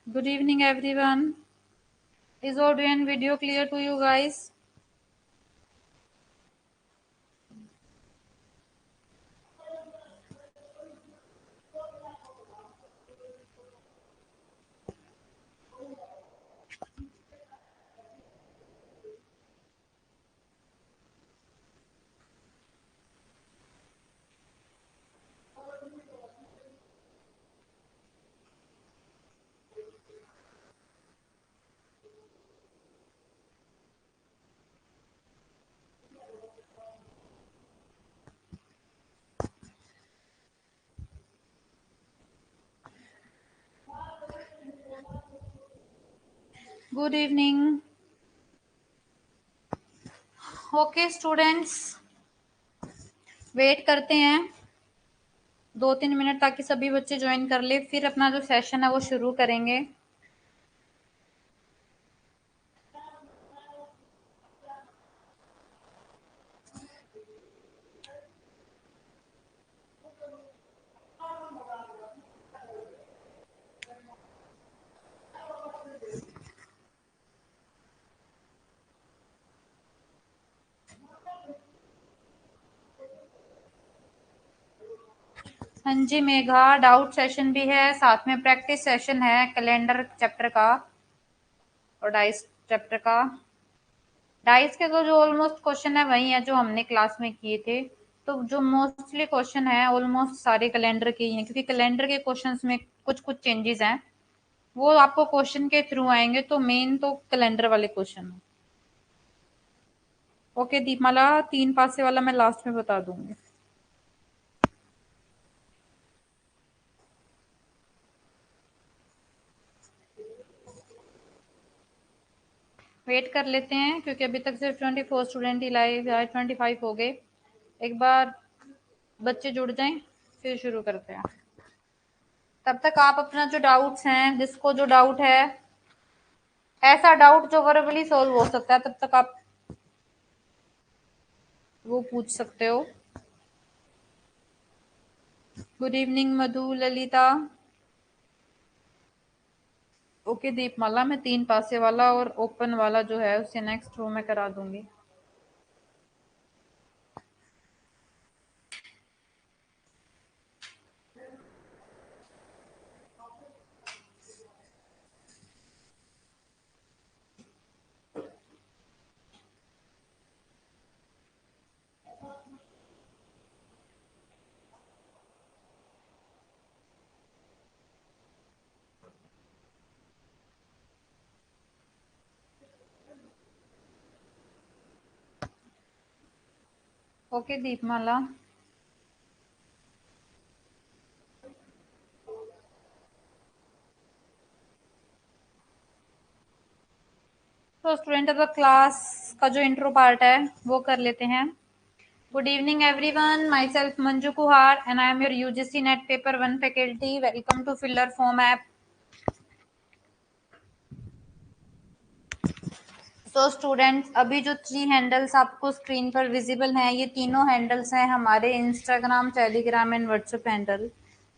Good evening, everyone. Is audio and video clear to you guys? Good evening. Okay, students, wait करते हैं 2-3 minute ताकि सभी बच्चे join कर ले, फिर अपना जो सेशन है वो शुरू करेंगे। हाँ जी मेघा, डाउट सेशन भी है, साथ में प्रैक्टिस सेशन है कैलेंडर चैप्टर का और डाइस चैप्टर का। डाइस के तो जो ऑलमोस्ट क्वेश्चन है वही है जो हमने क्लास में किए थे, तो जो मोस्टली क्वेश्चन है ऑलमोस्ट सारे कैलेंडर के ही हैं, क्योंकि कैलेंडर के क्वेश्चंस में कुछ कुछ चेंजेस हैं, वो आपको क्वेश्चन के थ्रू आएंगे, तो मेन तो कैलेंडर वाले क्वेश्चन। ओके दीपमाला, 3 पासे वाला मैं लास्ट में बता दूंगी। वेट कर लेते हैं क्योंकि अभी तक सिर्फ 24 स्टूडेंट ही लाइव है, 25 हो गए। एक बार बच्चे जुड़ जाएं फिर शुरू करते हैं। तब तक आप अपना जो डाउट्स हैं, जिसको जो डाउट है, ऐसा डाउट जो वर्बली सॉल्व हो सकता है, तब तक आप वो पूछ सकते हो। गुड इवनिंग मधु, ललिता। ओके दीपमाला, मैं 3 पासे वाला और ओपन वाला जो है उसे नेक्स्ट रो में करा दूंगी। ओके दीपमाला। तो स्टूडेंट अब क्लास का जो इंट्रो पार्ट है वो कर लेते हैं। Good evening everyone, myself Manju Kuhar and I am your UGC NET paper 1 faculty. Welcome to filler form app. तो स्टूडेंट्स, अभी जो 3 हैंडल्स आपको स्क्रीन पर विजिबल हैं, ये तीनों हैंडल्स हैं हमारे Instagram, Telegram and WhatsApp handle.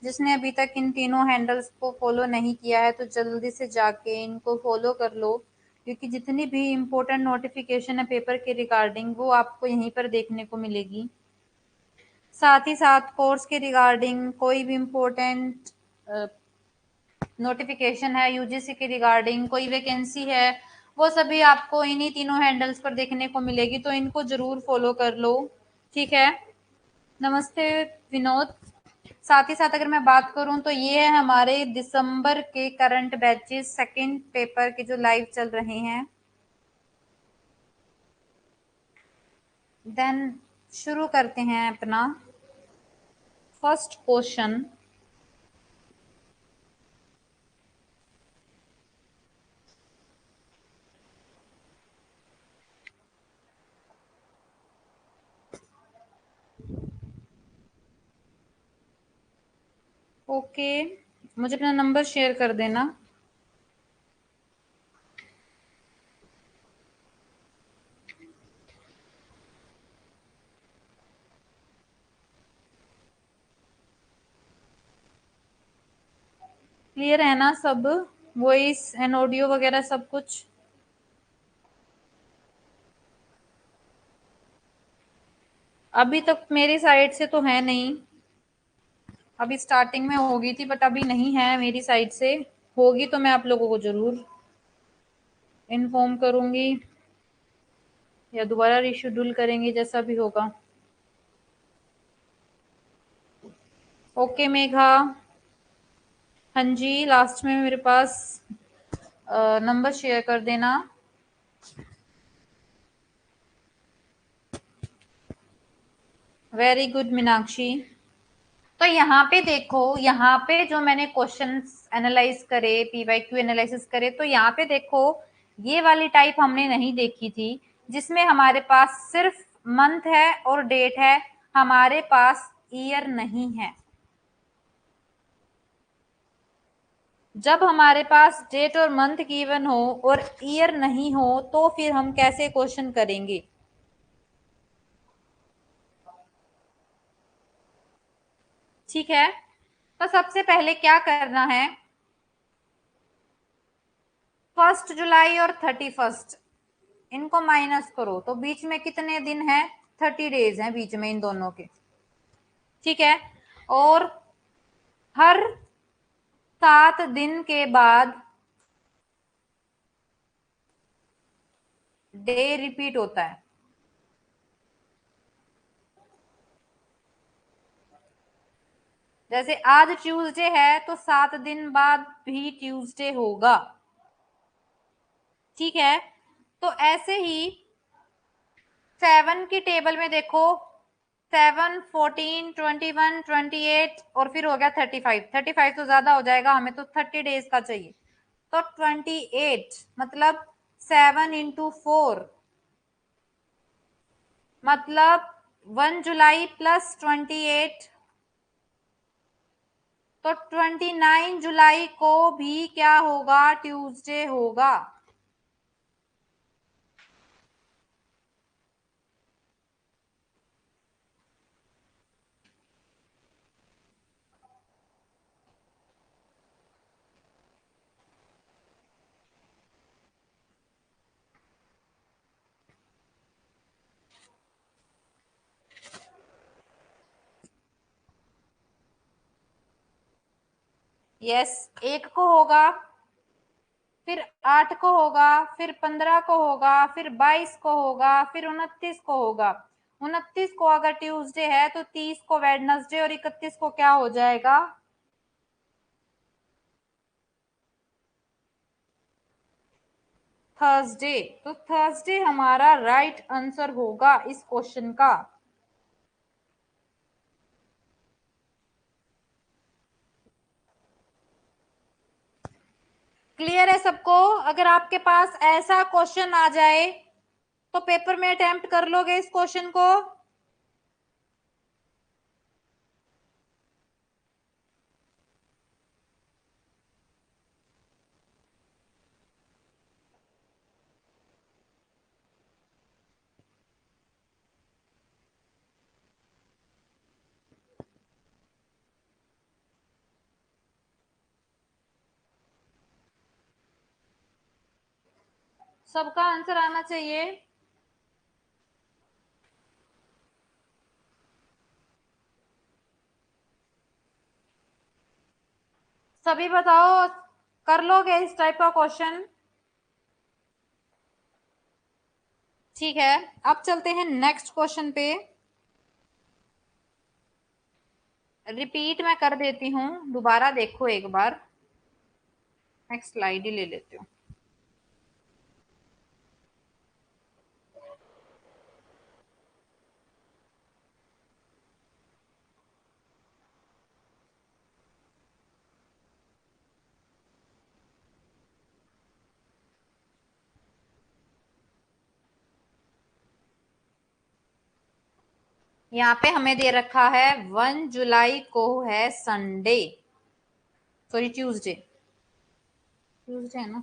जिसने अभी तक इन तीनों हैंडल्स को फॉलो नहीं किया है तो जल्दी से जाके इनको फॉलो कर लो, क्योंकि जितनी भी इम्पोर्टेंट नोटिफिकेशन है पेपर के रिगार्डिंग वो आपको यहीं पर देखने को मिलेगी। साथ ही साथ कोर्स के रिगार्डिंग कोई भी इम्पोर्टेंट नोटिफिकेशन है, यूजीसी के रिगार्डिंग कोई वैकेंसी है, वो सभी आपको इन्हीं तीनों हैंडल्स पर देखने को मिलेगी, तो इनको जरूर फॉलो कर लो। ठीक है। नमस्ते विनोद। साथ ही साथ अगर मैं बात करूं तो ये है हमारे दिसंबर के करंट बैचेस सेकंड पेपर के जो लाइव चल रहे हैं। देन शुरू करते हैं अपना फर्स्ट क्वेश्चन। ओके, मुझे अपना नंबर शेयर कर देना। क्लियर है ना सब? वॉइस एंड ऑडियो वगैरह सब कुछ। अभी तक मेरी साइड से तो है नहीं, अभी स्टार्टिंग में होगी थी बट अभी नहीं है मेरी साइड से। होगी तो मैं आप लोगों को जरूर इन्फॉर्म करूंगी या दोबारा रिशेड्यूल करेंगे, जैसा भी होगा। ओके मेघा। हाँ जी, लास्ट में मेरे पास नंबर शेयर कर देना। Very good Meenakshi. तो यहाँ पे देखो, यहाँ पे जो मैंने क्वेश्चंस एनालाइज करे, पीवाईक्यू एनालिसिस करे, तो यहाँ पे देखो ये वाली टाइप हमने नहीं देखी थी जिसमें हमारे पास सिर्फ मंथ है और डेट है, हमारे पास ईयर नहीं है। जब हमारे पास डेट और मंथ गिवन हो और ईयर नहीं हो तो फिर हम कैसे क्वेश्चन करेंगे? ठीक है, तो सबसे पहले क्या करना है, 1 जुलाई और 31, इनको माइनस करो तो बीच में कितने दिन है? 30 डेज हैं बीच में इन दोनों के। ठीक है, और हर 7 दिन के बाद डे रिपीट होता है। जैसे आज ट्यूसडे है तो 7 दिन बाद भी ट्यूसडे होगा। ठीक है, तो ऐसे ही 7 की टेबल में देखो, 7, 14, 21, 28 और फिर हो गया 35। 35 तो ज्यादा हो जाएगा, हमें तो 30 डेज का चाहिए। तो 28 मतलब 7 into 4 मतलब 1 जुलाई प्लस 28, तो 29 जुलाई को भी क्या होगा? ट्यूसडे होगा। यस, 1 को होगा, फिर 8 को होगा, फिर 15 को होगा, फिर 22 को होगा, फिर 29 को होगा। 29 को अगर ट्यूसडे है तो 30 को वेडनेसडे और 31 को क्या हो जाएगा? थर्सडे। तो थर्सडे हमारा राइट आंसर होगा इस क्वेश्चन का। क्लियर है सबको? अगर आपके पास ऐसा क्वेश्चन आ जाए तो पेपर में अटेम्प्ट कर लोगे इस क्वेश्चन को? सबका आंसर आना चाहिए। सभी बताओ, कर लोगे इस टाइप का क्वेश्चन? ठीक है, अब चलते हैं नेक्स्ट क्वेश्चन पे। रिपीट मैं कर देती हूँ, दोबारा देखो एक बार। नेक्स्ट स्लाइड ही ले लेती हूँ। यहाँ पे हमें दे रखा है 1 जुलाई को है संडे, सॉरी ट्यूसडे। ट्यूसडे है ना?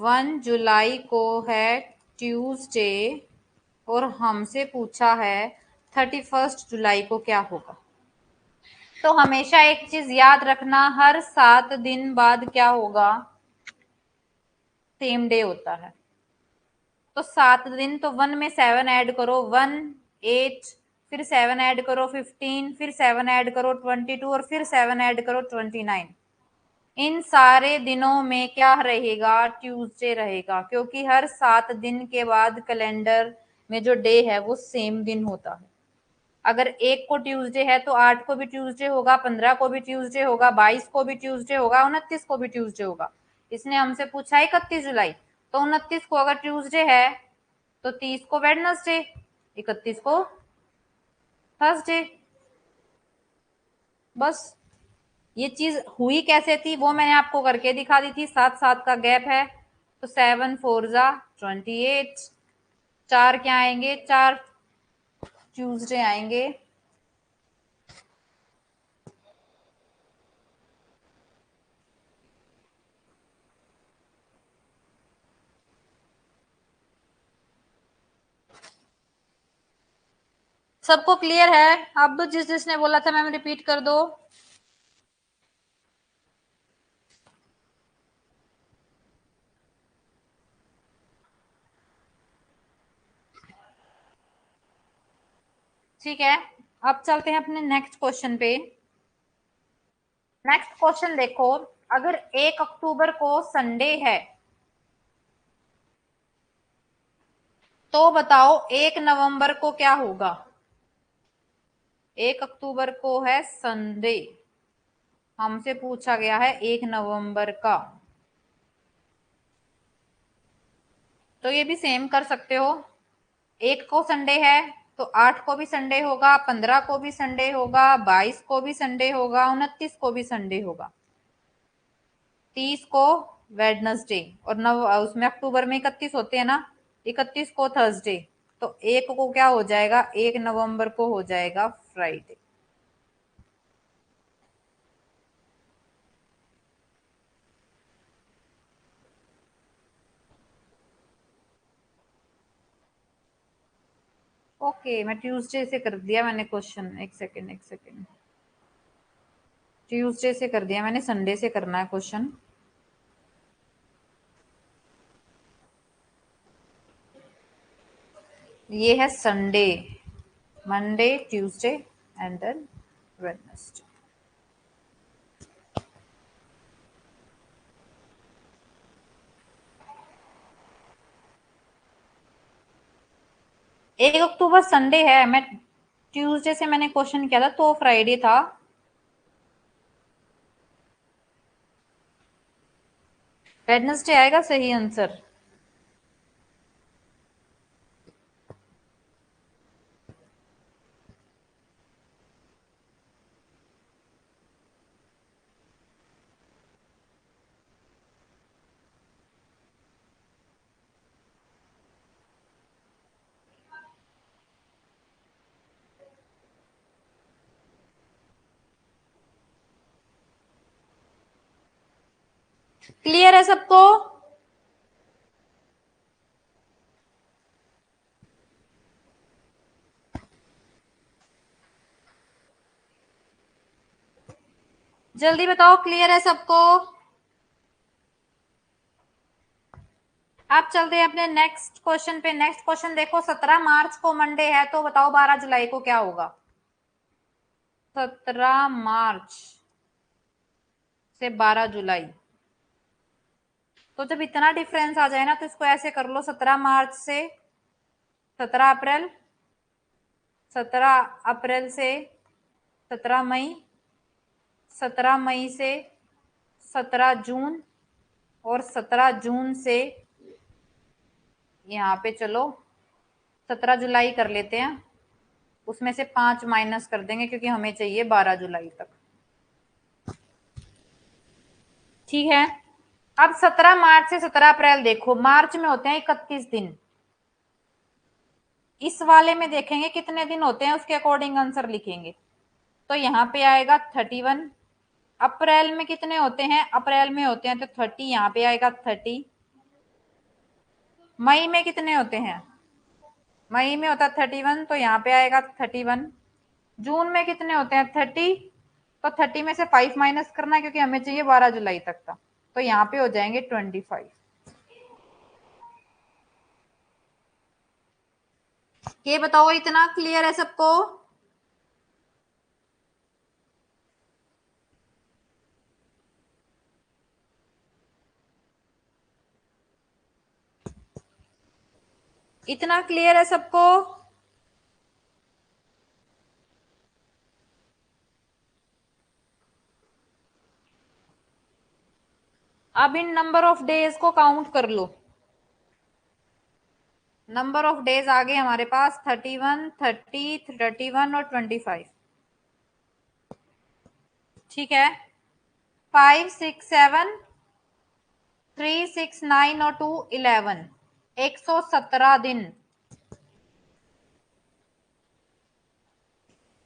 1 जुलाई को है ट्यूसडे और हमसे पूछा है 31 जुलाई को क्या होगा। तो हमेशा एक चीज याद रखना, हर 7 दिन बाद क्या होगा, सेम डे होता है। तो 7 दिन, तो 1 में 7 ऐड करो, 1, 8, फिर 7 ऐड करो 15, फिर 7 ऐड करो 22, और फिर 7 ऐड करो 29। इन सारे दिनों में क्या रहेगा, ट्यूसडे रहेगा, क्योंकि हर 7 दिन के बाद कैलेंडर में जो डे है वो सेम दिन होता है। अगर 1 को ट्यूसडे है तो 8 को भी ट्यूसडे होगा, 15 को भी ट्यूसडे होगा, 22 को भी ट्यूसडे होगा, 29 को भी ट्यूसडे होगा। इसने हमसे पूछा 31 जुलाई, तो 29 को अगर ट्यूसडे है तो 30 को वेडनेसडे, 31 को थर्सडे। बस, ये चीज हुई कैसे थी वो मैंने आपको करके दिखा दी थी। 7 7 का गैप है, तो 7 4 जा 28, 4 क्या आएंगे, 4 ट्यूसडे आएंगे। सबको क्लियर है? अब जिस जिसने बोला था मैम रिपीट कर दो। ठीक है, अब चलते हैं अपने नेक्स्ट क्वेश्चन पे। नेक्स्ट क्वेश्चन देखो, अगर 1 अक्टूबर को संडे है तो बताओ 1 नवंबर को क्या होगा। 1 अक्टूबर को है संडे, हमसे पूछा गया है 1 नवंबर का। तो ये भी सेम कर सकते हो, 1 को संडे है तो 8 को भी संडे होगा, 15 को भी संडे होगा, 22 को भी संडे होगा, 29 को भी संडे होगा, 30 को वेडनेसडे, और नव उसमें अक्टूबर में 31 होते हैं ना, 31 को थर्सडे। तो 1 को क्या हो जाएगा, 1 नवंबर को हो जाएगा फ्राइडे। ओके, मैं ट्यूसडे से कर दिया मैंने क्वेश्चन, एक सेकेंड एक सेकेंड, ट्यूसडे से कर दिया मैंने, संडे से करना है क्वेश्चन। ये है Sunday, Monday, Tuesday and then Wednesday. 1 October Sunday है, मैं ट्यूसडे से मैंने क्वेश्चन किया था तो फ्राइडे था। वेडनेसडे आएगा सही आंसर। क्लियर है सबको? जल्दी बताओ, क्लियर है सबको? आप चलते हैं अपने नेक्स्ट क्वेश्चन पे। नेक्स्ट क्वेश्चन देखो, 17 मार्च को मंडे है तो बताओ 12 जुलाई को क्या होगा। 17 मार्च से 12 जुलाई, तो जब इतना डिफरेंस आ जाए ना तो इसको ऐसे कर लो, 17 मार्च से 17 अप्रैल, 17 अप्रैल से 17 मई, 17 मई से 17 जून, और 17 जून से यहाँ पे चलो 17 जुलाई कर लेते हैं, उसमें से 5 माइनस कर देंगे क्योंकि हमें चाहिए 12 जुलाई तक। ठीक है, अब 17 मार्च से 17 अप्रैल देखो, मार्च में होते हैं 31 दिन, इस वाले में देखेंगे कितने दिन होते हैं, उसके अकॉर्डिंग आंसर लिखेंगे। तो यहाँ पे आएगा 31। अप्रैल में कितने होते हैं, अप्रैल में होते हैं तो 30, यहाँ पे आएगा 30। मई में कितने होते हैं, मई में होता है 31, तो यहाँ पे आएगा 31। जून में कितने होते हैं, 30, तो 30 में से 5 माइनस करना है क्योंकि हमें चाहिए 12 जुलाई तक का, तो यहाँ पे हो जाएंगे 25। ये बताओ इतना क्लियर है सबको? इतना क्लियर है सबको? अब इन नंबर ऑफ डेज को काउंट कर लो। नंबर ऑफ डेज आ गए हमारे पास 31, 30, 31 और 25। ठीक है, 5, 6, 7, 3, 6, 9 और 2 11, 117 दिन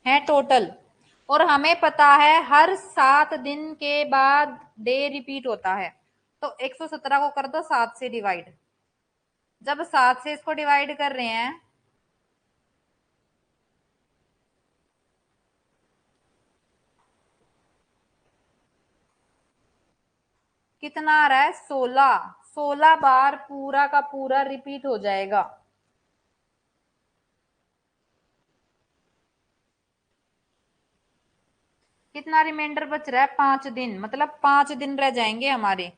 है टोटल। और हमें पता है हर 7 दिन के बाद डे रिपीट होता है, तो 117 को कर दो 7 से डिवाइड। जब 7 से इसको डिवाइड कर रहे हैं, कितना आ रहा है? 16। 16 बार पूरा का पूरा रिपीट हो जाएगा। कितना रिमाइंडर बच रहा है? 5 दिन, मतलब 5 दिन रह जाएंगे हमारे।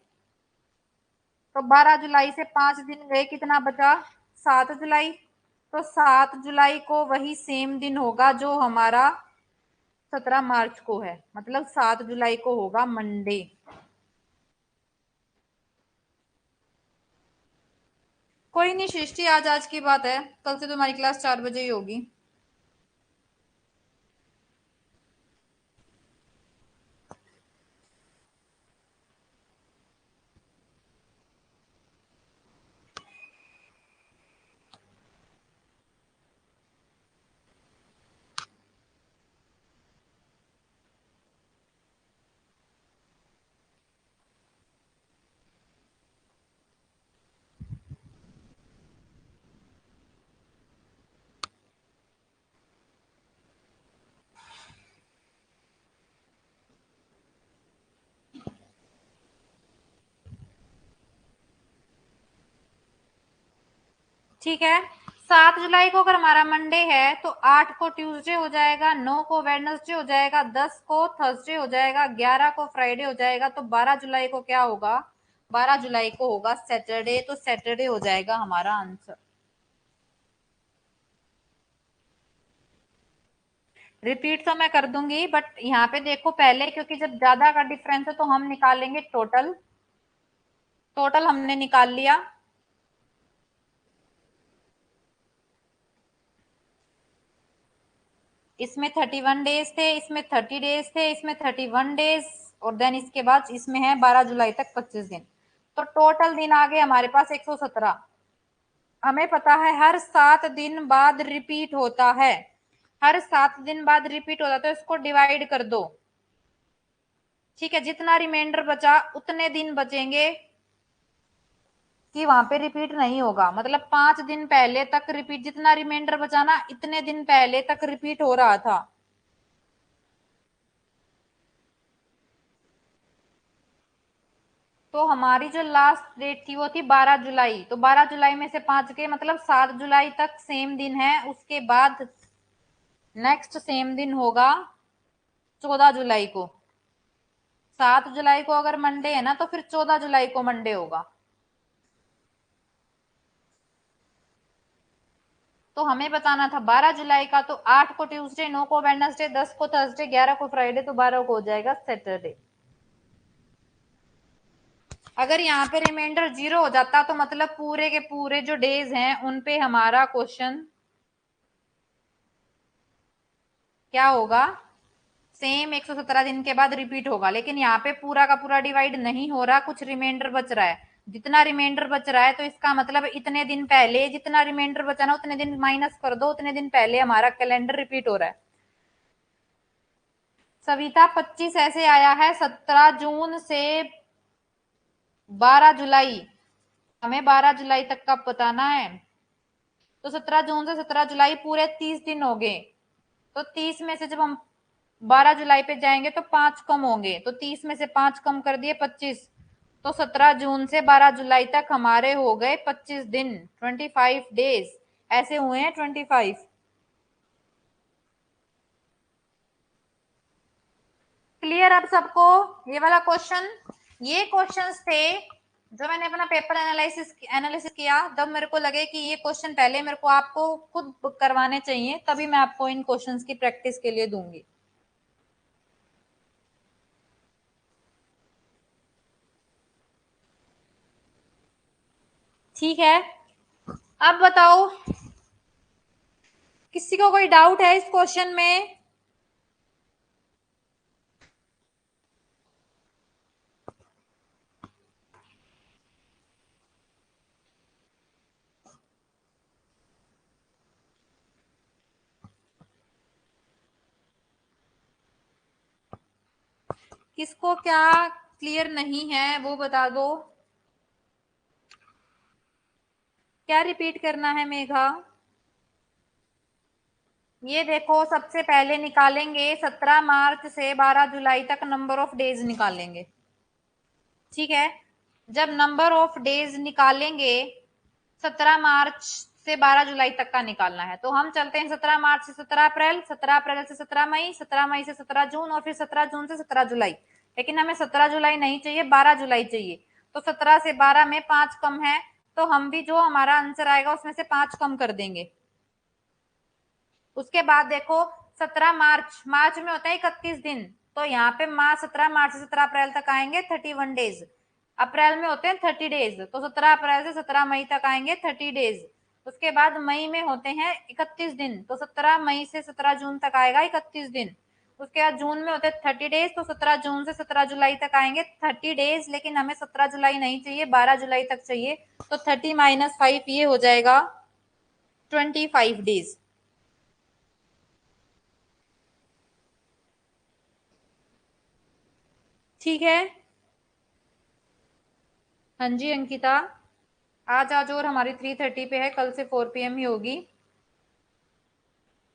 तो 12 जुलाई से 5 दिन गए, कितना बचा? 7 जुलाई। तो 7 जुलाई को वही सेम दिन होगा जो हमारा 17 मार्च को है, मतलब 7 जुलाई को होगा मंडे। कोई नहीं सृष्टि, आज की बात है, कल से तुम्हारी क्लास 4 बजे ही होगी। ठीक है, 7 जुलाई को अगर हमारा मंडे है तो 8 को ट्यूसडे हो जाएगा, 9 को वेडनेसडे हो जाएगा, 10 को थर्सडे हो जाएगा, 11 को फ्राइडे हो जाएगा, तो 12 जुलाई को क्या होगा? 12 जुलाई को होगा सैटरडे, तो सैटरडे हो जाएगा हमारा आंसर। रिपीट तो मैं कर दूंगी, बट यहाँ पे देखो पहले, क्योंकि जब ज्यादा का डिफरेंस है तो हम निकालेंगे टोटल। टोटल हमने निकाल लिया। इसमें 31 डेज थे, इसमें 30 डेज थे, इसमें 31 डेज, और देन इसके बाद इसमें है 12 जुलाई तक 25 दिन। तो टोटल दिन आ गए हमारे पास 117। हमें पता है हर 7 दिन बाद रिपीट होता है, हर 7 दिन बाद रिपीट होता है, तो इसको डिवाइड कर दो। ठीक है, जितना रिमाइंडर बचा उतने दिन बचेंगे कि वहां पे रिपीट नहीं होगा, मतलब 5 दिन पहले तक रिपीट, जितना रिमाइंडर बचा ना इतने दिन पहले तक रिपीट हो रहा था। तो हमारी जो लास्ट डेट थी वो थी 12 जुलाई, तो 12 जुलाई में से 5 के मतलब 7 जुलाई तक सेम दिन है, उसके बाद नेक्स्ट सेम दिन होगा 14 जुलाई को। 7 जुलाई को अगर मंडे है ना तो फिर 14 जुलाई को मंडे होगा। तो हमें बताना था 12 जुलाई का, तो 8 को ट्यूसडे, 9 को वेडनेसडे, 10 को थर्सडे, 11 को फ्राइडे, तो 12 को हो जाएगा सैटरडे। अगर यहाँ पे रिमाइंडर 0 हो जाता तो मतलब पूरे के पूरे जो डेज हैं उन पे हमारा क्वेश्चन क्या होगा? सेम 117 दिन के बाद रिपीट होगा, लेकिन यहाँ पे पूरा का पूरा डिवाइड नहीं हो रहा, कुछ रिमाइंडर बच रहा है। जितना रिमाइंडर बच रहा है तो इसका मतलब इतने दिन पहले जितना रिमाइंडर बचा ना उतने दिन माइनस कर दो, उतने दिन पहले हमारा कैलेंडर रिपीट हो रहा है। सविता 25 ऐसे आया है, 17 जून से 12 जुलाई, हमें 12 जुलाई तक का बताना है। तो 17 जून से 17 जुलाई पूरे 30 दिन हो गए, तो 30 में से जब हम 12 जुलाई पे जाएंगे तो 5 कम होंगे, तो 30 में से 5 कम कर दिए 25, तो 17 जून से 12 जुलाई तक हमारे हो गए 25 दिन, 25 डेज ऐसे हुए हैं 25। क्लियर अब सबको ये वाला क्वेश्चन? ये क्वेश्चंस थे जो मैंने अपना पेपर एनालिसिस एनालिसिस किया, तब मेरे को लगे कि ये क्वेश्चन पहले मेरे को आपको खुद करवाने चाहिए, तभी मैं आपको इन क्वेश्चंस की प्रैक्टिस के लिए दूंगी। ठीक है, अब बताओ किसी को कोई डाउट है इस क्वेश्चन में? किसको क्या क्लियर नहीं है वो बता दो। क्या रिपीट करना है मेघा? ये देखो, सबसे पहले निकालेंगे 17 मार्च से 12 जुलाई तक नंबर ऑफ डेज निकालेंगे। ठीक है, जब नंबर ऑफ डेज निकालेंगे 17 मार्च से 12 जुलाई तक का निकालना है, तो हम चलते हैं 17 मार्च से 17 अप्रैल, 17 अप्रैल से 17 मई, 17 मई से 17 जून और फिर 17 जून से 17 जुलाई। लेकिन हमें 17 जुलाई नहीं चाहिए, 12 जुलाई चाहिए। तो 17 से 12 में 5 कम है, तो हम भी जो हमारा आंसर आएगा उसमें से 5 कम कर देंगे। उसके बाद देखो 17 मार्च, मार्च में होता है 31 दिन, तो यहाँ पे 17 मार्च से 17 अप्रैल तक आएंगे 31 डेज। अप्रैल में होते हैं 30 डेज, तो 17 अप्रैल से 17 मई तक आएंगे 30 डेज। उसके बाद मई में होते हैं 31 दिन, तो 17 मई से 17 जून तक आएगा 31 दिन। उसके बाद जून में होते हैं 30 डेज, तो 17 जून से 17 जुलाई तक आएंगे 30 डेज। लेकिन हमें 17 जुलाई नहीं चाहिए, 12 जुलाई तक चाहिए, तो 30 - 5 ये हो जाएगा 25 डेज। ठीक है, हाँ जी अंकिता, आज और हमारी 3:30 पे है, कल से 4 PM ही होगी।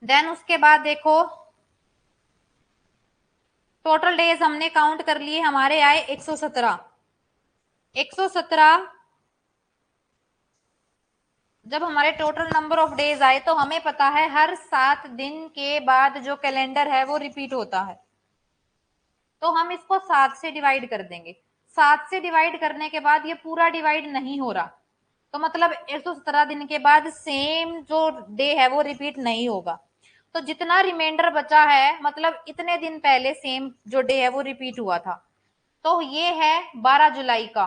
देन उसके बाद देखो टोटल डेज हमने काउंट कर लिए, हमारे आए 117। 117 जब हमारे टोटल नंबर ऑफ डेज आए, तो हमें पता है हर 7 दिन के बाद जो कैलेंडर है वो रिपीट होता है, तो हम इसको 7 से डिवाइड कर देंगे। 7 से डिवाइड करने के बाद ये पूरा डिवाइड नहीं हो रहा, तो मतलब 117 दिन के बाद सेम जो डे है वो रिपीट नहीं होगा। तो जितना रिमाइंडर बचा है, मतलब इतने दिन पहले सेम जो डे है वो रिपीट हुआ था, तो ये है 12 जुलाई का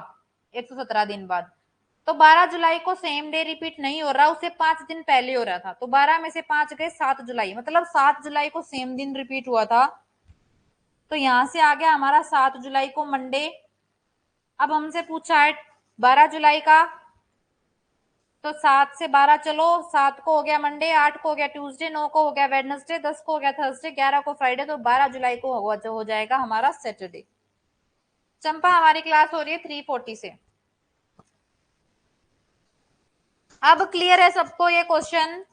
117 दिन बाद। तो 12 जुलाई को सेम डे रिपीट नहीं हो रहा, उससे 5 दिन पहले हो रहा था, तो 12 में से 5 गए 7 जुलाई, मतलब 7 जुलाई को सेम दिन रिपीट हुआ था। तो यहां से आ गया हमारा 7 जुलाई को मंडे। अब हमसे पूछा है 12 जुलाई का, तो 7 से 12 चलो, 7 को हो गया मंडे, 8 को हो गया ट्यूसडे, 9 को हो गया वेडनेसडे, 10 को हो गया थर्सडे, 11 को फ्राइडे, तो 12 जुलाई को हो जाएगा हमारा सैटरडे। चंपा हमारी क्लास हो रही है 3:40 से। अब क्लियर है सबको ये क्वेश्चन?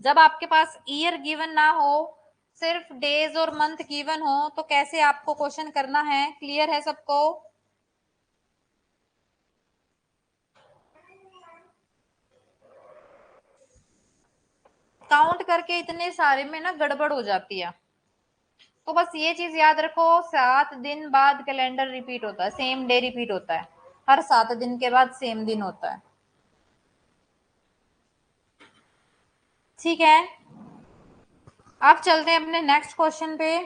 जब आपके पास ईयर गिवन ना हो, सिर्फ डेज और मंथ गिवन हो, तो कैसे आपको क्वेश्चन करना है? क्लियर है सबको? काउंट करके इतने सारे में ना गड़बड़ हो जाती है, तो बस ये चीज याद रखो, 7 दिन बाद कैलेंडर रिपीट होता है, सेम डे रिपीट होता है, हर 7 दिन के बाद सेम दिन होता है। ठीक है, अब चलते हैं अपने नेक्स्ट क्वेश्चन पे।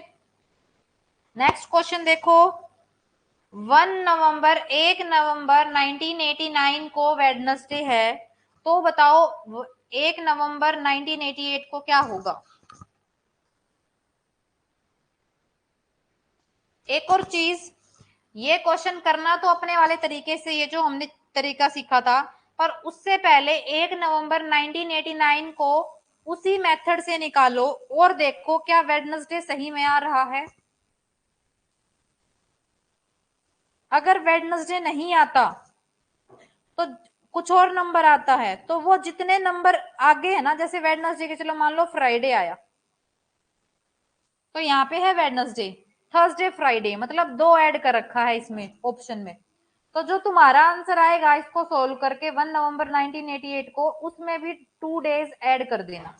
नेक्स्ट क्वेश्चन देखो, 1 नवंबर 1989 को वेडनेसडे है, तो बताओ 1 नवंबर 1988 को क्या होगा? एक और चीज, ये क्वेश्चन करना तो अपने वाले तरीके से, ये जो हमने तरीका सीखा था, पर उससे पहले 1 नवंबर 1989 को उसी मेथड से निकालो और देखो क्या वेडनेसडे सही में आ रहा है। अगर वेडनेसडे नहीं आता तो कुछ और नंबर आता है, तो वो जितने नंबर आगे है ना, जैसे वेडनेसडे के, चलो मान लो फ्राइडे आया, तो यहाँ पे है वेडनेसडे, थर्सडे, फ्राइडे, मतलब दो ऐड कर रखा है इसमें ऑप्शन में। तो जो तुम्हारा आंसर आएगा इसको सोल्व करके 1 नवंबर 1988 को, उसमें भी 2 डेज ऐड कर देना।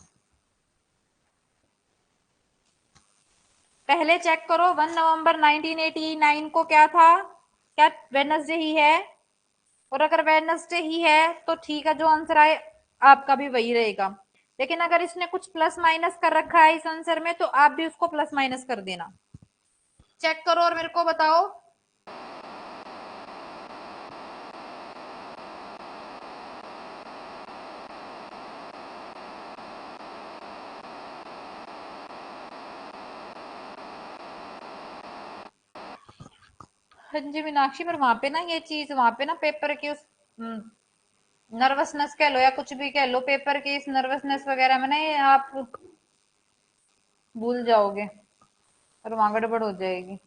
पहले चेक करो 1 नवंबर 1989 को क्या था, क्या वेडनेसडे ही है? और अगर वेडनेसडे ही है तो ठीक है, जो आंसर आए आपका भी वही रहेगा। लेकिन अगर इसने कुछ प्लस माइनस कर रखा है इस आंसर में, तो आप भी उसको प्लस माइनस कर देना। चेक करो और मेरे को बताओ। हाँ जी मीनाक्षी, पर वहां पे ना ये चीज, वहां पे ना पेपर की उस नर्वसनेस कह लो या कुछ भी कह लो, पेपर की इस नर्वसनेस वगैरह में ना ये आप भूल जाओगे और वहां गड़बड़ हो जाएगी।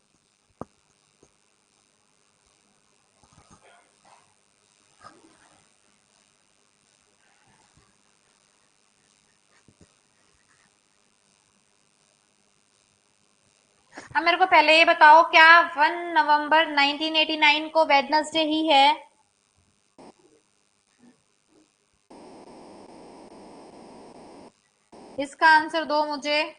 अब मेरे को पहले ये बताओ, क्या 1 नवंबर 1989 को वेडनेसडे ही है? इसका आंसर दो मुझे।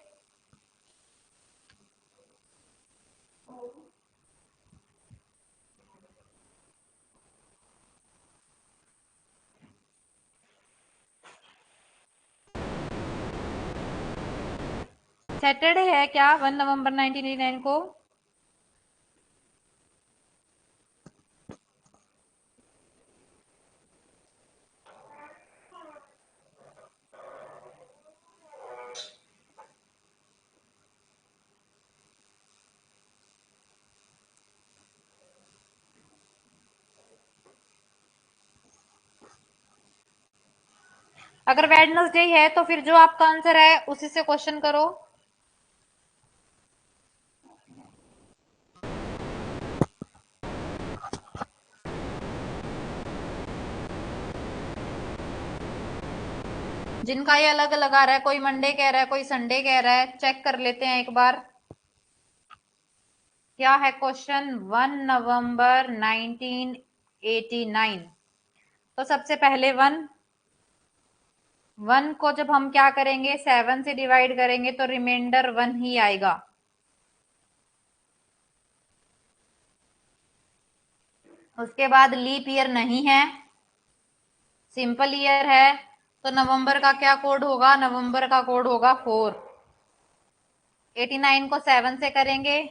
सैटरडे है क्या 1 नवंबर 1989 को? अगर वेडनेसडे है तो फिर जो आपका आंसर है उसी से क्वेश्चन करो। जिनका ये अलग अलग आ रहा है, कोई मंडे कह रहा है, कोई संडे कह रहा है, चेक कर लेते हैं एक बार। क्या है क्वेश्चन? 1 नवंबर 1989। तो सबसे पहले वन, वन को जब हम क्या करेंगे, 7 से डिवाइड करेंगे तो रिमाइंडर 1 ही आएगा। उसके बाद लीप ईयर नहीं है, सिंपल ईयर है। तो नवंबर का क्या कोड होगा? नवंबर का कोड होगा 4। 89 को 7 से करेंगे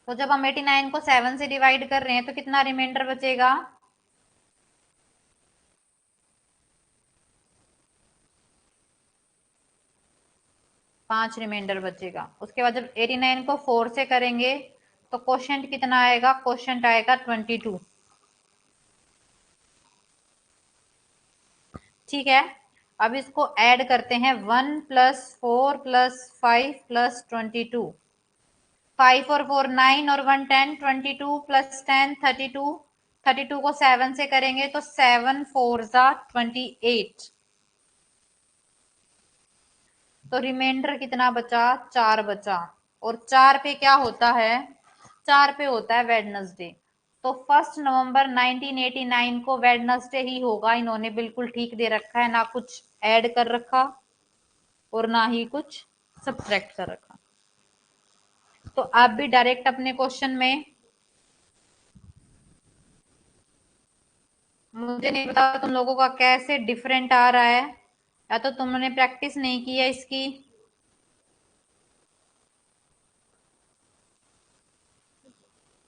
तो जब हम 89 को 7 से डिवाइड कर रहे हैं तो कितना रिमाइंडर बचेगा? 5 रिमाइंडर बचेगा। उसके बाद जब 89 को 4 से करेंगे तो क्वोशंट कितना आएगा? क्वोशंट आएगा 22। ठीक है, अब इसको ऐड करते हैं। 1 प्लस 4 प्लस 5 प्लस 22। 5 और 4 9 और 1 10, 22 प्लस 10 32। 32 को 7 से करेंगे तो 7 4 जा 28। तो रिमाइंडर कितना बचा? 4 बचा। और 4 पे क्या होता है? 4 पे होता है वेडनेसडे। तो 1 नवंबर 1989 को वेडनेसडे ही होगा। इन्होंने बिल्कुल ठीक दे रखा है, ना कुछ ऐड कर रखा और ना ही कुछ सब्ट्रैक्ट कर रखा। तो आप भी डायरेक्ट अपने क्वेश्चन में, मुझे नहीं पता तुम लोगों का कैसे डिफरेंट आ रहा है, या तो तुमने प्रैक्टिस नहीं की है इसकी।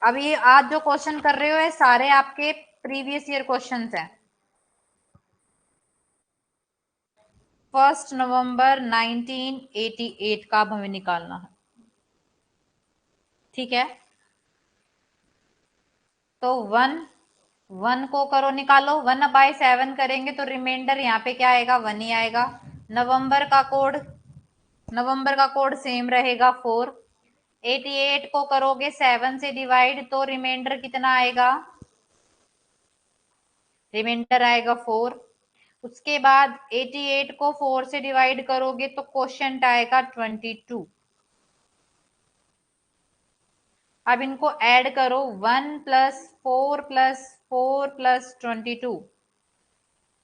अब ये आज जो क्वेश्चन कर रहे हो ये सारे आपके प्रीवियस ईयर क्वेश्चंस हैं। 1 नवंबर 1988 का अब हमें निकालना है। ठीक है, तो 1 को करो निकालो। 1/7 करेंगे तो रिमाइंडर यहाँ पे क्या आएगा? 1 ही आएगा। नवंबर का कोड, नवंबर का कोड सेम रहेगा 4। 88 को करोगे 7 से डिवाइड तो रिमाइंडर कितना आएगा, रिमाइंडर आएगा 4। उसके बाद 88 को 4 से डिवाइड करोगे तो क्वोशिएंट आएगा 22। अब इनको ऐड करो, 1 प्लस 4 प्लस 4 प्लस 22,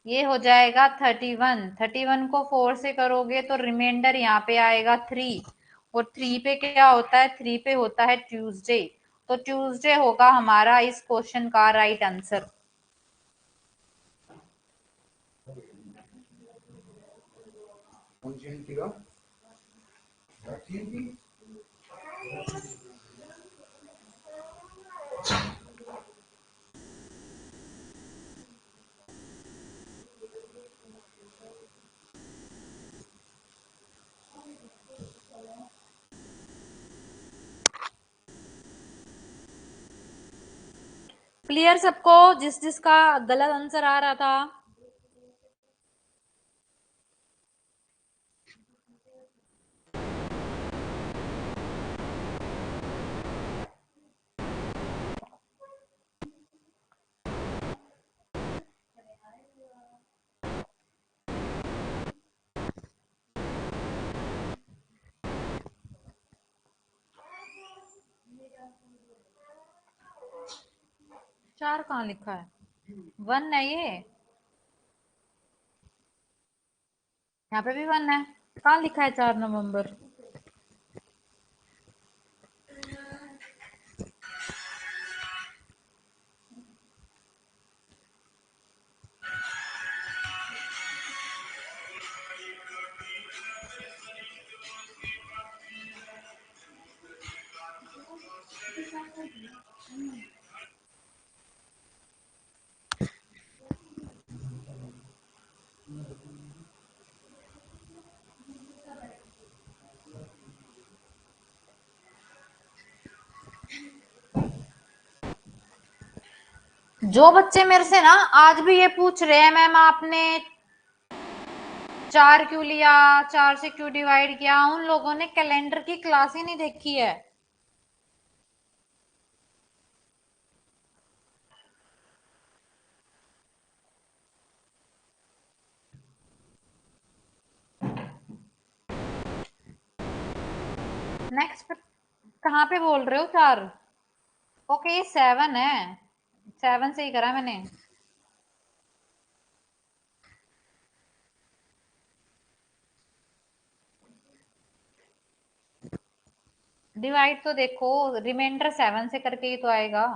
ये हो जाएगा 31। 31 को 4 से करोगे तो रिमाइंडर यहाँ पे आएगा 3, और 3 पे क्या होता है, 3 पे होता है ट्यूसडे, तो ट्यूसडे होगा हमारा इस क्वेश्चन का राइट आंसर। क्लियर सबको, जिस जिसका गलत आंसर आ रहा था? चार कहाँ लिखा है, 1 है ये, यहाँ पे भी 1 है, कहाँ लिखा है 4 नवंबर? जो बच्चे मेरे से ना आज भी ये पूछ रहे हैं मैम आपने 4 क्यों लिया, 4 से क्यों डिवाइड किया, उन लोगों ने कैलेंडर की क्लास ही नहीं देखी है। नेक्स्ट कहाँ पे बोल रहे हो 4? ओके ये 7 है, 7 से ही करा मैंने। डिवाइड तो देखो, रिमाइंडर 7 से करके ही तो आएगा।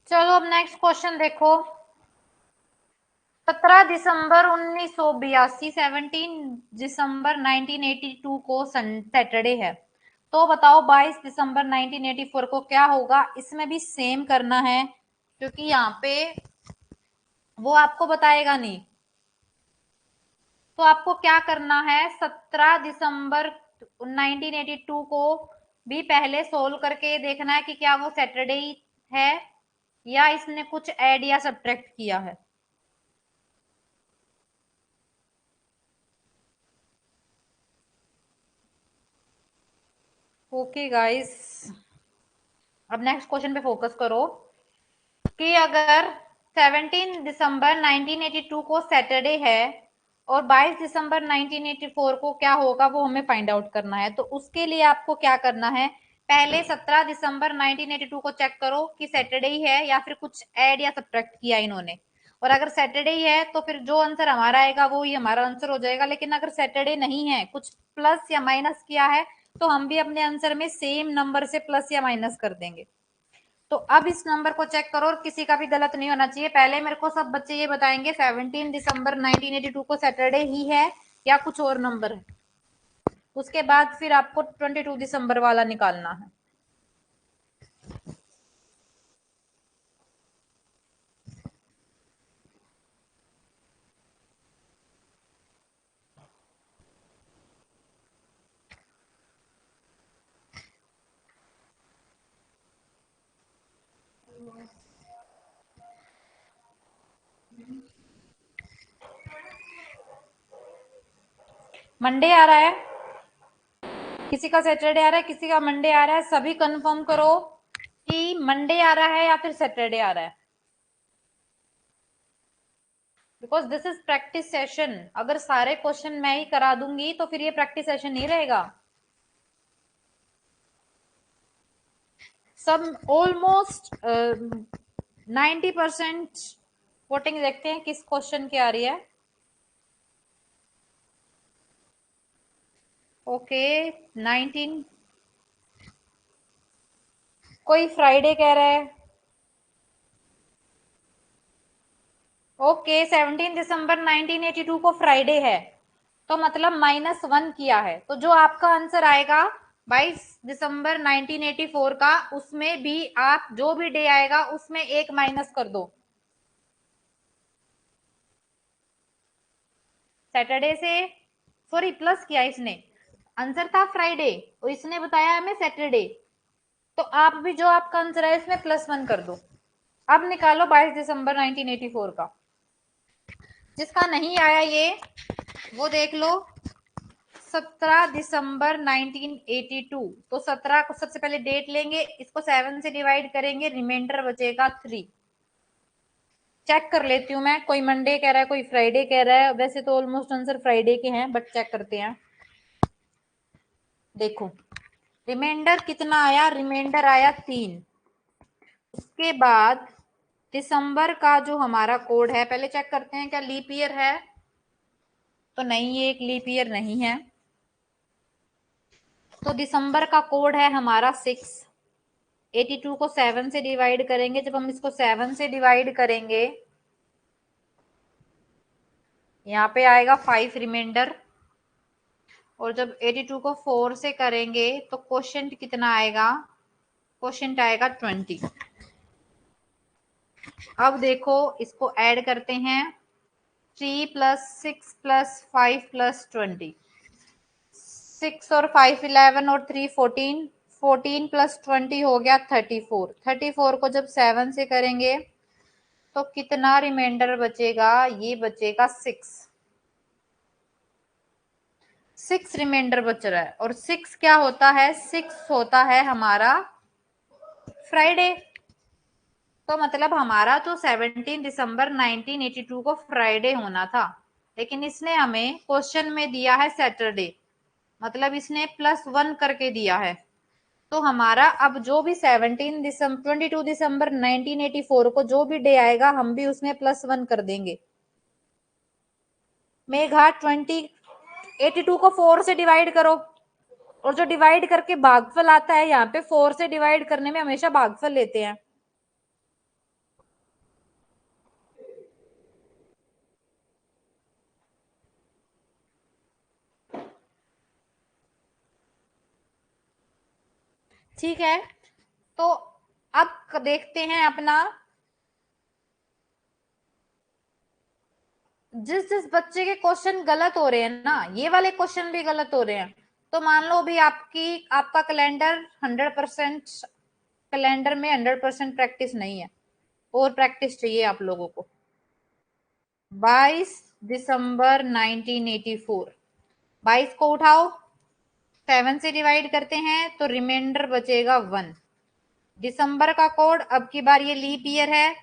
चलो अब नेक्स्ट क्वेश्चन देखो। 17 दिसंबर 1982, 17 दिसंबर 1982 को सैटरडे है, तो बताओ 22 दिसंबर 1984 को क्या होगा। इसमें भी सेम करना है क्योंकि यहाँ पे वो आपको बताएगा नहीं, तो आपको क्या करना है, 17 दिसंबर 1982 को भी पहले सोल्व करके देखना है कि क्या वो सैटरडे है या इसने कुछ ऐड या सब्ट्रैक्ट किया है। ओके गाइस, अब नेक्स्ट क्वेश्चन पे फोकस करो कि अगर 17 दिसंबर 1982 को सैटरडे है और 22 दिसंबर 1984 को क्या होगा वो हमें फाइंड आउट करना है, तो उसके लिए आपको क्या करना है, पहले 17 दिसंबर 1982 को चेक करो कि सैटरडे ही है या फिर कुछ ऐड या सब्ट्रैक्ट किया इन्होंने, और अगर सैटरडे ही है तो फिर जो आंसर हमारा आएगा वो ही हमारा आंसर हो जाएगा। लेकिन अगर सैटरडे नहीं है, कुछ प्लस या माइनस किया है, तो हम भी अपने आंसर में सेम नंबर से प्लस या माइनस कर देंगे। तो अब इस नंबर को चेक करो और किसी का भी गलत नहीं होना चाहिए। पहले मेरे को सब बच्चे ये बताएंगे 17 दिसंबर 1982 को सैटरडे ही है या कुछ और नंबर है, उसके बाद फिर आपको 22 दिसंबर वाला निकालना है। मंडे आ रहा है, किसी का सैटरडे आ रहा है, किसी का मंडे आ रहा है। सभी कंफर्म करो कि मंडे आ रहा है या फिर सैटरडे आ रहा है, because this is practice session. अगर सारे क्वेश्चन मैं ही करा दूंगी तो फिर ये प्रैक्टिस सेशन नहीं रहेगा। सब ऑलमोस्ट 90% वोटिंग देखते हैं किस क्वेश्चन की आ रही है। ओके 19, कोई फ्राइडे कह रहा है। ओके 17 दिसंबर 1982 को फ्राइडे है, तो मतलब -1 किया है। तो जो आपका आंसर आएगा 22 दिसंबर 1984 का, उसमें भी आप जो भी डे आएगा उसमें एक माइनस कर दो। सैटरडे से, सॉरी प्लस किया इसने, आंसर था फ्राइडे और इसने बताया हमें सैटरडे, तो आप भी जो आपका आंसर है इसमें +1 कर दो। अब निकालो 22 दिसंबर 1984 का। जिसका नहीं आया ये वो देख लो 17 दिसंबर 1982। तो 17 को सबसे पहले डेट लेंगे, इसको 7 से डिवाइड करेंगे, रिमाइंडर बचेगा 3। चेक कर लेती हूँ मैं, कोई मंडे कह रहा है, कोई फ्राइडे कह रहा है। वैसे तो ऑलमोस्ट आंसर फ्राइडे के हैं, बट चेक करते हैं। देखो रिमाइंडर कितना आया, रिमाइंडर आया 3। उसके बाद दिसंबर का जो हमारा कोड है, पहले चेक करते हैं क्या लीप ईयर है। तो नहीं, ये एक लीप ईयर नहीं है। तो दिसंबर का कोड है हमारा 6। 82 को 7 से डिवाइड करेंगे, जब हम इसको 7 से डिवाइड करेंगे यहाँ पे आएगा 5 रिमाइंडर, और जब 82 को 4 से करेंगे तो क्वोशंट कितना आएगा, क्वोशंट आएगा 20। अब देखो इसको ऐड करते हैं, 3 + 6 + 5 + 20। 6 और 5 11 और 3 14, 14 + 20 हो गया 34। 34 को जब 7 से करेंगे तो कितना रिमाइंडर बचेगा, ये बचेगा 6। 6 रिमाइंडर बच रहा है, और 6 क्या होता है, 6 होता है हमारा फ्राइडे। तो मतलब हमारा तो 17 दिसंबर 1982 को फ्राइडे होना था, लेकिन इसने हमें क्वेश्चन में दिया है सैटरडे, मतलब इसने +1 करके दिया है। तो हमारा अब जो भी 22 दिसंबर 1984 को जो भी डे आएगा हम भी उसमें +1 कर देंगे। मेघा 82 को 4 से डिवाइड करो, और जो डिवाइड करके भागफल आता है, यहाँ पे 4 से डिवाइड करने में हमेशा भागफल लेते हैं। ठीक है, तो अब देखते हैं अपना, जिस जिस बच्चे के क्वेश्चन गलत हो रहे हैं ना, ये वाले क्वेश्चन भी गलत हो रहे हैं, तो मान लो भी आपका कैलेंडर 100%, कैलेंडर में 100% प्रैक्टिस नहीं है, और प्रैक्टिस चाहिए आप लोगों को। 22 दिसंबर 1984, 22 को उठाओ, 7 से डिवाइड करते हैं तो रिमाइंडर बचेगा 1। दिसंबर का कोड, अब की बार ये लीप ईयर है,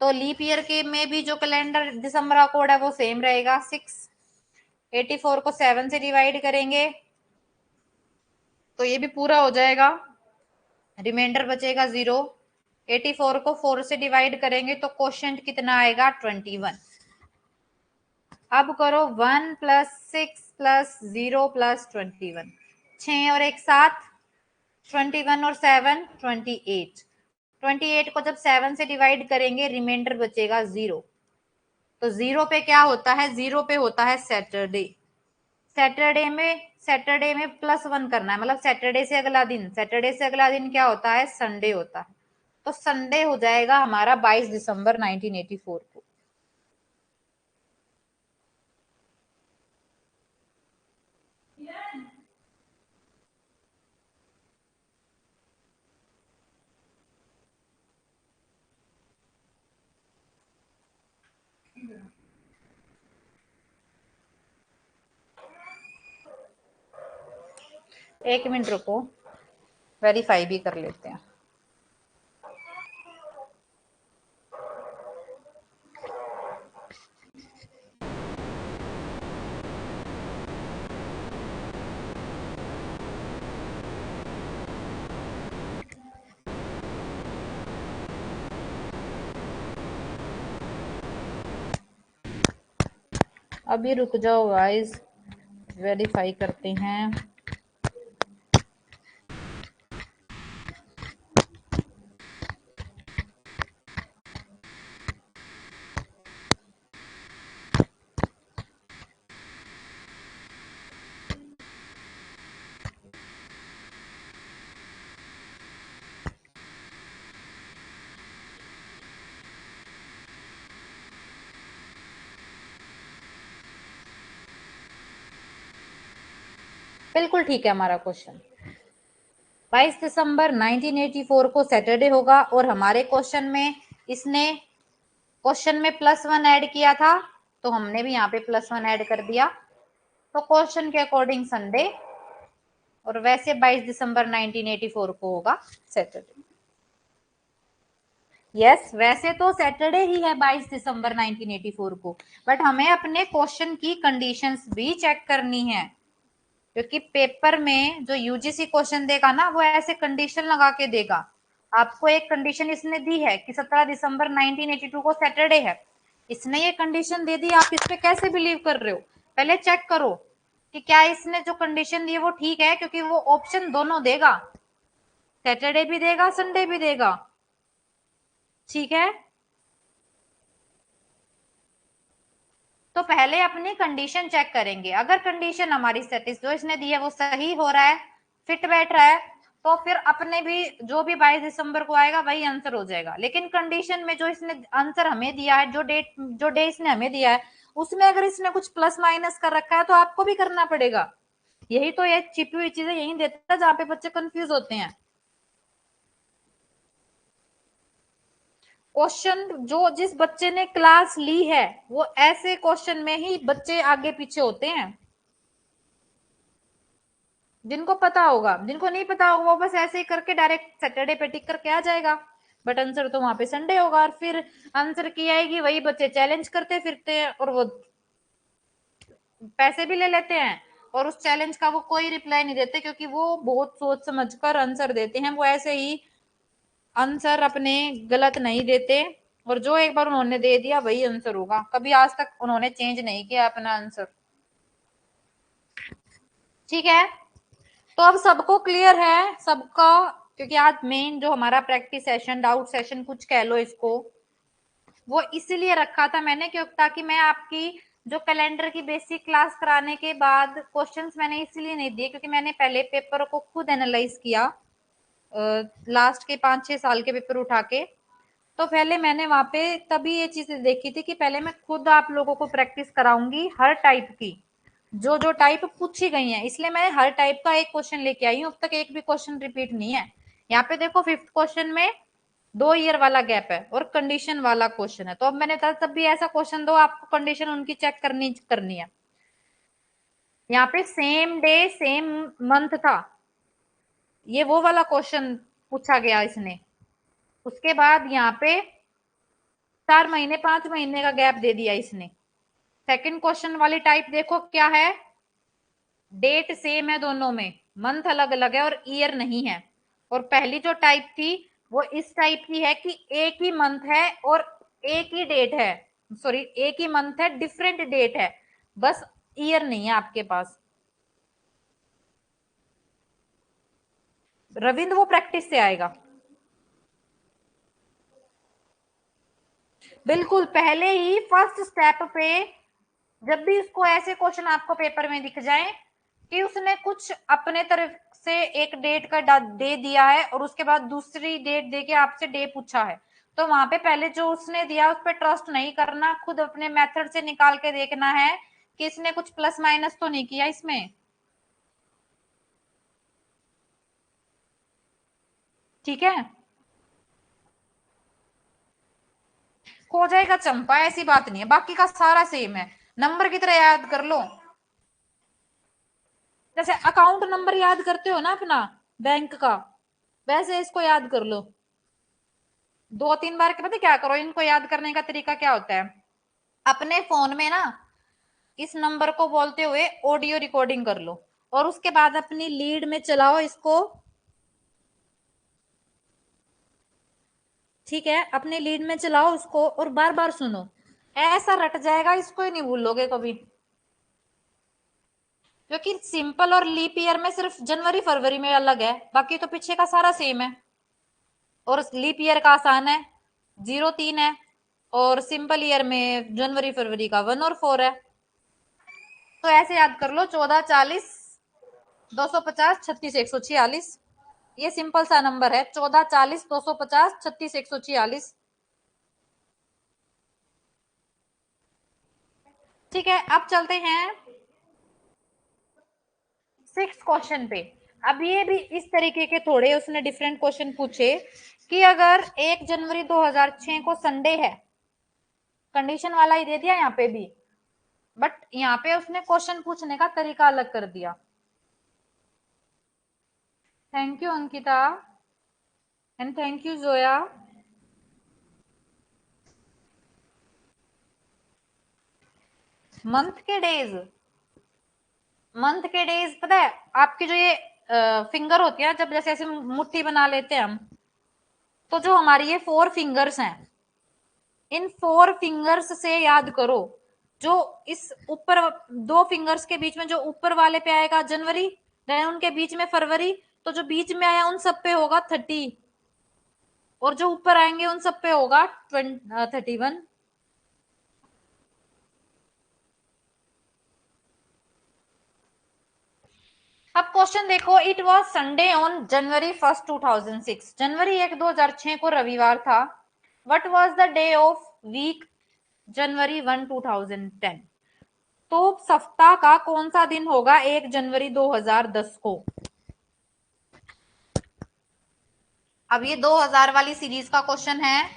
तो लीप ईयर के में भी जो कैलेंडर दिसंबर का कोड है वो सेम रहेगा 6। 84 को 7 से डिवाइड करेंगे तो ये भी पूरा हो जाएगा, रिमाइंडर बचेगा 0। 84 को 4 से डिवाइड करेंगे तो क्वोशंट कितना आएगा, 21। अब करो 1 + 6 + 0 + 21, 6 और 1 7, 21 और 7 28। 28 को जब 7 से डिवाइड करेंगे रिमाइंडर बचेगा 0। तो 0 पे क्या होता है, 0 पे होता है सैटरडे। सैटरडे में +1 करना है, मतलब सैटरडे से अगला दिन, सैटरडे से अगला दिन क्या होता है, संडे होता है। तो संडे हो जाएगा हमारा 22 दिसंबर 1984 को। एक मिनट रुको, वेरीफाई भी कर लेते हैं। अभी रुक जाओ गाइस, वेरीफाई करते हैं। बिल्कुल ठीक है हमारा क्वेश्चन। 22 दिसंबर 1984 को सैटरडे होगा और हमारे क्वेश्चन में इसने क्वेश्चन में +1 ऐड किया था, तो हमने भी यहाँ पे +1 ऐड कर दिया, तो क्वेश्चन के अकॉर्डिंग संडे, और वैसे 22 दिसंबर 1984 को होगा सैटरडे। यस, वैसे तो सैटरडे ही है 22 दिसंबर 1984 को, बट हमें अपने क्वेश्चन की कंडीशंस भी चेक करनी है, क्योंकि पेपर में जो यूजीसी क्वेश्चन देगा ना, वो ऐसे कंडीशन लगा के देगा। आपको एक कंडीशन इसने दी है कि 17 दिसंबर 1982 को सैटरडे है, इसने ये कंडीशन दे दी, आप इस पे कैसे बिलीव कर रहे हो? पहले चेक करो कि क्या इसने जो कंडीशन दी है वो ठीक है, क्योंकि वो ऑप्शन दोनों देगा, सैटरडे भी देगा, संडे भी देगा। ठीक है, तो पहले अपनी कंडीशन चेक करेंगे, अगर कंडीशन हमारी सेटिस जो इसने दी है वो सही हो रहा है, फिट बैठ रहा है, तो फिर अपने भी जो भी 22 दिसंबर को आएगा वही आंसर हो जाएगा। लेकिन कंडीशन में जो इसने आंसर हमें दिया है, जो डे इसने हमें दिया है, उसमें अगर इसने कुछ प्लस माइनस कर रखा है तो आपको भी करना पड़ेगा। यही तो ये छिपी हुई चीजें यही देता है जहां पे बच्चे कंफ्यूज होते हैं। क्वेश्चन जो जिस बच्चे ने क्लास ली है, वो ऐसे क्वेश्चन में ही बच्चे आगे पीछे होते हैं। जिनको पता होगा, जिनको नहीं पता होगा वो बस ऐसे ही करके डायरेक्ट सैटरडे पे टिक करके आ जाएगा, बट आंसर तो वहां पे संडे होगा, और फिर आंसर की आएगी, वही बच्चे चैलेंज करते फिरते हैं और वो पैसे भी ले लेते हैं, और उस चैलेंज का वो कोई रिप्लाई नहीं देते, क्योंकि वो बहुत सोच समझकर आंसर देते हैं, वो ऐसे ही आंसर अपने गलत नहीं देते, और जो एक बार उन्होंने दे दिया वही आंसर होगा, कभी आज तक उन्होंने चेंज नहीं किया अपना आंसर। ठीक है, तो अब सबको क्लियर है सबका, क्योंकि आज मेन जो हमारा प्रैक्टिस सेशन, डाउट सेशन कुछ कह लो इसको, वो इसीलिए रखा था मैंने, क्योंकि ताकि मैं आपकी जो कैलेंडर की बेसिक क्लास कराने के बाद क्वेश्चंस मैंने इसलिए नहीं दिए, क्योंकि मैंने पहले पेपर को खुद एनालाइज किया, लास्ट के 5-6 साल के पेपर उठा के, तो पहले मैंने वहां पे तभी ये चीजें देखी थी कि पहले मैं खुद आप लोगों को प्रैक्टिस कराऊंगी हर टाइप की, जो जो टाइप पूछी गई है, इसलिए मैं हर टाइप का एक क्वेश्चन लेके आई हूँ, अब तक एक भी क्वेश्चन रिपीट नहीं है। यहाँ पे देखो 5th क्वेश्चन में 2 ईयर वाला गैप है और कंडीशन वाला क्वेश्चन है, तो अब मैंने कहा तब भी ऐसा क्वेश्चन दो, आपको कंडीशन उनकी चेक करनी है। यहाँ पे सेम डे सेम मंथ था, ये वो वाला क्वेश्चन पूछा गया इसने। उसके बाद यहाँ पे 4 महीने 5 महीने का गैप दे दिया इसने। सेकंड क्वेश्चन वाली टाइप देखो क्या है, डेट सेम है दोनों में, मंथ अलग अलग है और ईयर नहीं है। और पहली जो टाइप थी वो इस टाइप की है कि एक ही मंथ है और एक ही डेट है, सॉरी एक ही मंथ है डिफरेंट डेट है, बस ईयर नहीं है आपके पास। रविंद्र वो प्रैक्टिस से आएगा, बिल्कुल पहले ही फर्स्ट स्टेप पे, जब भी उसको ऐसे क्वेश्चन आपको पेपर में दिख जाए कि उसने कुछ अपने तरफ से एक डेट का दे दिया है और उसके बाद दूसरी डेट देके आपसे डे पूछा है, तो वहां पे पहले जो उसने दिया उस पर ट्रस्ट नहीं करना, खुद अपने मेथड से निकाल के देखना है कि इसने कुछ प्लस माइनस तो नहीं किया इसमें। ठीक है, हो जाएगा चंपा, ऐसी बात नहीं है, बाकी का सारा सेम है, नंबर की तरह याद कर लो। जैसे अकाउंट नंबर याद करते हो ना अपना बैंक का, वैसे इसको याद कर लो 2-3 बार के। पता क्या करो, इनको याद करने का तरीका क्या होता है, अपने फोन में ना इस नंबर को बोलते हुए ऑडियो रिकॉर्डिंग कर लो और उसके बाद अपनी लीड में चलाओ इसको, ठीक है, अपने लीड में चलाओ उसको और बार बार सुनो, ऐसा रट जाएगा, इसको ही नहीं भूलोगे कभी। क्योंकि सिंपल और लीप ईयर में सिर्फ जनवरी फरवरी में अलग है, बाकी तो पीछे का सारा सेम है। और लीप ईयर का आसान है, 0-3 है, और सिंपल ईयर में जनवरी फरवरी का 1 और 4 है। तो ऐसे याद कर लो, 14, 40, 250, 36, 146। ये सिंपल सा नंबर है, 14, 40, 250, 36, 146। ठीक है, अब चलते हैं 6 क्वेश्चन पे। अब ये भी इस तरीके के थोड़े उसने डिफरेंट क्वेश्चन पूछे कि अगर 1 जनवरी 2006 को संडे है, कंडीशन वाला ही दे दिया यहाँ पे भी, बट यहाँ पे उसने क्वेश्चन पूछने का तरीका अलग कर दिया। Thank you Ankita and thank you Zoya. Month के डेज पता है आपकी जो ये फिंगर होती है, जब जैसे ऐसे मुट्ठी बना लेते हैं हम, तो जो हमारी ये 4 फिंगर्स हैं, इन 4 फिंगर्स से याद करो, जो इस ऊपर 2 फिंगर्स के बीच में जो ऊपर वाले पे आएगा जनवरी, देन उनके बीच में फरवरी, तो जो बीच में आया उन सब पे होगा 30, और जो ऊपर आएंगे उन सब पे होगा 31। अब क्वेश्चन देखो, it was Sunday on January 1, 2006। जनवरी 1, 2006 को रविवार था। What was the day of week January 1, 2010। तो सप्ताह का कौन सा दिन होगा 1 जनवरी 2010 को। अब ये 2000 वाली सीरीज का क्वेश्चन है।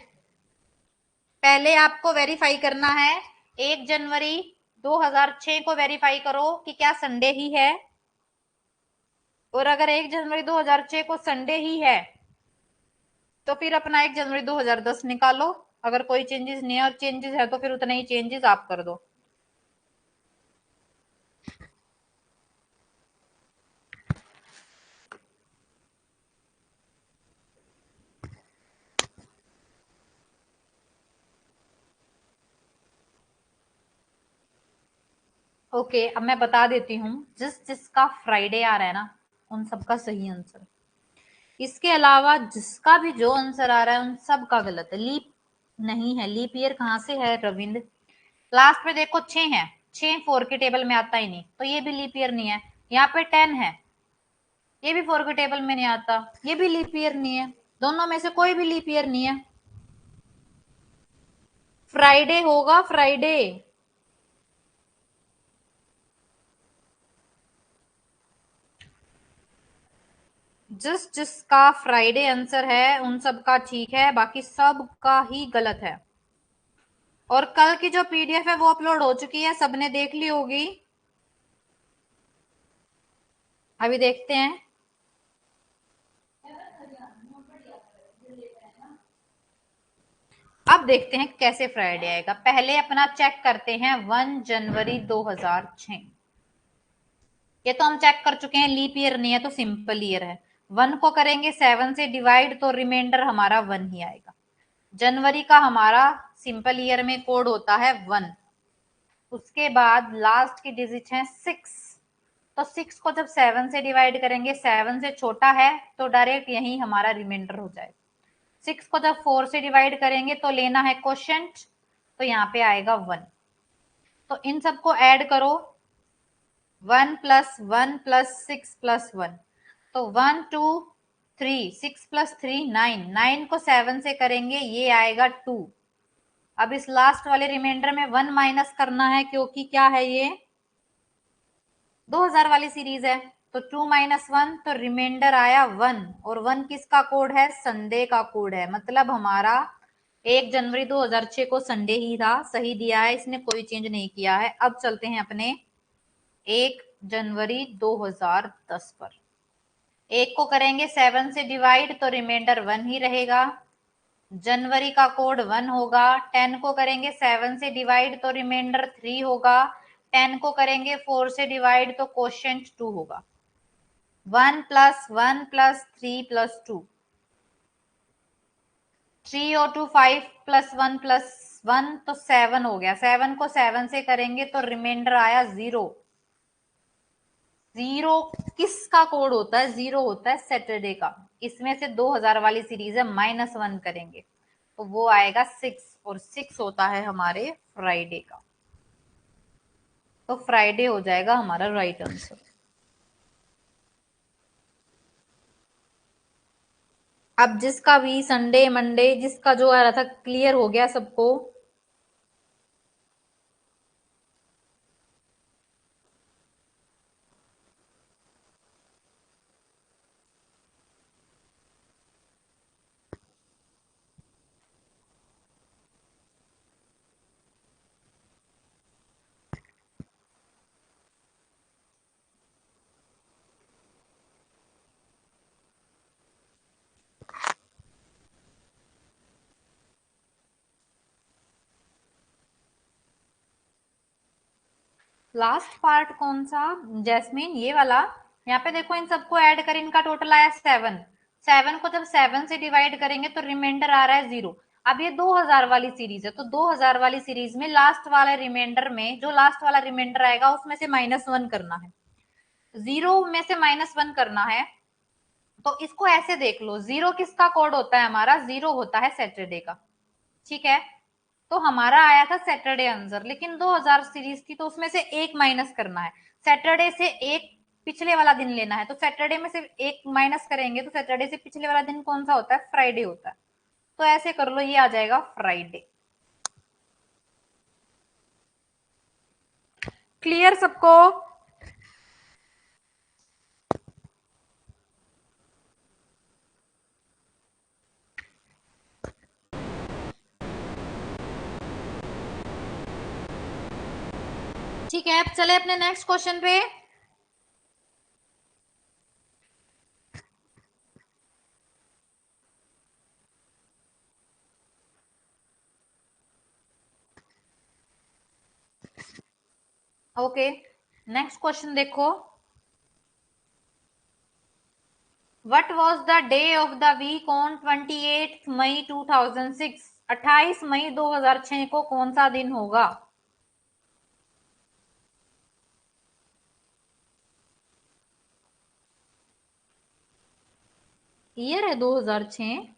पहले आपको वेरीफाई करना है 1 जनवरी 2006 को वेरीफाई करो कि क्या संडे ही है, और अगर 1 जनवरी 2006 को संडे ही है तो फिर अपना 1 जनवरी 2010 निकालो। अगर कोई चेंजेस नहीं है, और चेंजेस है तो फिर उतने ही चेंजेस आप कर दो। ओके, अब मैं बता देती हूँ, जिसका फ्राइडे आ रहा है ना उन सबका सही आंसर। इसके अलावा जिसका भी जो आंसर आ रहा है उन सब का गलत है। लीप नहीं है, लीप ईयर कहाँ से है रविंद्र। लास्ट में देखो 6 है, 6 4 के टेबल में आता ही नहीं, तो ये भी लीप ईयर नहीं है। यहाँ पे 10 है, ये भी 4 के टेबल में नहीं आता, ये भी लीप ईयर नहीं है। दोनों में से कोई भी लीप ईयर नहीं है। फ्राइडे होगा, फ्राइडे। जिसका फ्राइडे आंसर है उन सब का ठीक है, बाकी सब का ही गलत है। और कल की जो पीडीएफ है वो अपलोड हो चुकी है, सबने देख ली होगी। अभी देखते हैं। अब देखते हैं कैसे फ्राइडे आएगा। पहले अपना चेक करते हैं 1 जनवरी 2006। ये तो हम चेक कर चुके हैं, लीप ईयर नहीं है तो सिंपल ईयर है। 1 को करेंगे 7 से डिवाइड तो रिमाइंडर हमारा 1 ही आएगा। जनवरी का हमारा सिंपल ईयर में कोड होता है 1। उसके बाद लास्ट की डिजिट है 6। तो 6 को जब 7 से डिवाइड करेंगे, 7 से छोटा है तो डायरेक्ट यही हमारा रिमाइंडर हो जाएगा। 6 को जब 4 से डिवाइड करेंगे तो लेना है क्वोशंट, तो यहाँ पे आएगा 1। तो इन सबको ऐड करो, 1 + 1 + 6 + 1, तो 1 2 3, 6 + 3 9, 9 को 7 से करेंगे ये आएगा 2। अब इस लास्ट वाले रिमाइंडर में 1 माइनस करना है, क्योंकि क्या है ये 2000 वाली सीरीज है। तो 2 - 1 तो रिमाइंडर आया 1, और 1 किसका कोड है, संडे का कोड है। मतलब हमारा 1 जनवरी 2006 को संडे ही था, सही दिया है इसने, कोई चेंज नहीं किया है। अब चलते हैं अपने 1 जनवरी 2010 पर। एक को करेंगे 7 से डिवाइड तो रिमाइंडर 1 ही रहेगा, जनवरी का कोड 1 होगा। 10 को करेंगे 7 से डिवाइड तो रिमाइंडर 3 होगा, 10 को करेंगे 4 से डिवाइड तो क्वोशिएंट 2 होगा। 1 प्लस 1 प्लस 3 प्लस 2, 3 और 2 5 प्लस 1 तो 7 हो गया। 7 को 7 से करेंगे तो रिमाइंडर आया 0। 0 किसका कोड होता है? 0 होता है सैटरडे का। इसमें से 2000 वाली सीरीज है, -1 करेंगे तो वो आएगा 6, और 6 होता है हमारे फ्राइडे का। तो फ्राइडे हो जाएगा हमारा राइट आंसर। अब जिसका भी संडे मंडे जिसका जो आ रहा था क्लियर हो गया सबको? लास्ट पार्ट कौन सा जैस्मीन? ये वाला। यहाँ पे देखो इन सबको ऐड कर इनका टोटल आया 7। 7 को जब 7 से डिवाइड करेंगे तो रिमाइंडर आ रहा है 0। अब ये 2000 वाली सीरीज है तो 2000 वाली सीरीज में लास्ट वाले रिमाइंडर में जो लास्ट वाला रिमाइंडर आएगा उसमें से -1 करना है, 0 में से -1 करना है। तो इसको ऐसे देख लो, 0 किसका कोड होता है? हमारा 0 होता है सैटरडे का। ठीक है, तो हमारा आया था सैटरडे आंसर, लेकिन 2000 सीरीज थी तो उसमें से एक माइनस करना है। सैटरडे से एक पिछले वाला दिन लेना है, तो सैटरडे में से एक माइनस करेंगे तो सैटरडे से पिछले वाला दिन कौन सा होता है? फ्राइडे होता है। तो ऐसे कर लो, ये आ जाएगा फ्राइडे। क्लियर सबको? ठीक है, अब चले अपने नेक्स्ट क्वेश्चन पे। ओके, नेक्स्ट क्वेश्चन देखो। What was the day of the week on 28 मई 2006? 28 मई 2006 को कौन सा दिन होगा? ईयर है 2006।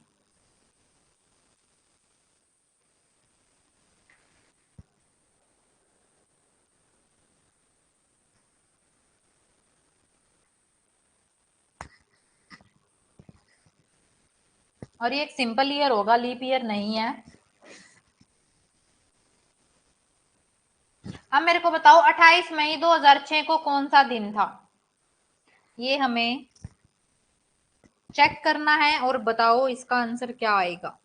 और ये एक सिंपल ईयर होगा, लीप ईयर नहीं है। अब मेरे को बताओ 28 मई 2006 को कौन सा दिन था? ये हमें चेक करना है और बताओ इसका आंसर क्या आएगा।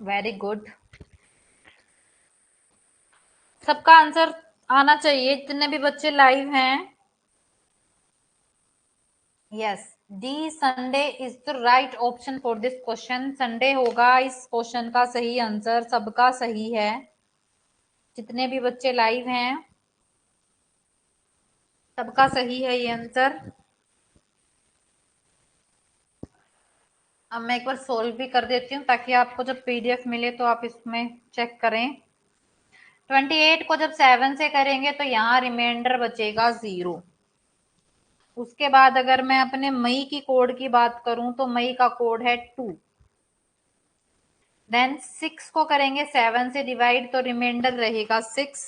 वेरी गुड, सबका आंसर आना चाहिए जितने भी बच्चे लाइव हैं। Yes, D Sunday is the right option for this question. Sunday होगा इस क्वेश्चन का सही आंसर, सबका सही है जितने भी बच्चे लाइव हैं, सबका सही है ये आंसर। अब मैं एक बार सोल्व भी कर देती हूँ ताकि आपको जब पीडीएफ मिले तो आप इसमें चेक करें। 28 को जब 7 से करेंगे तो यहाँ रिमाइंडर बचेगा 0। उसके बाद अगर मैं अपने मई की कोड की बात करूं तो मई का कोड है 2। देन 6 को करेंगे 7 से डिवाइड तो रिमाइंडर रहेगा 6।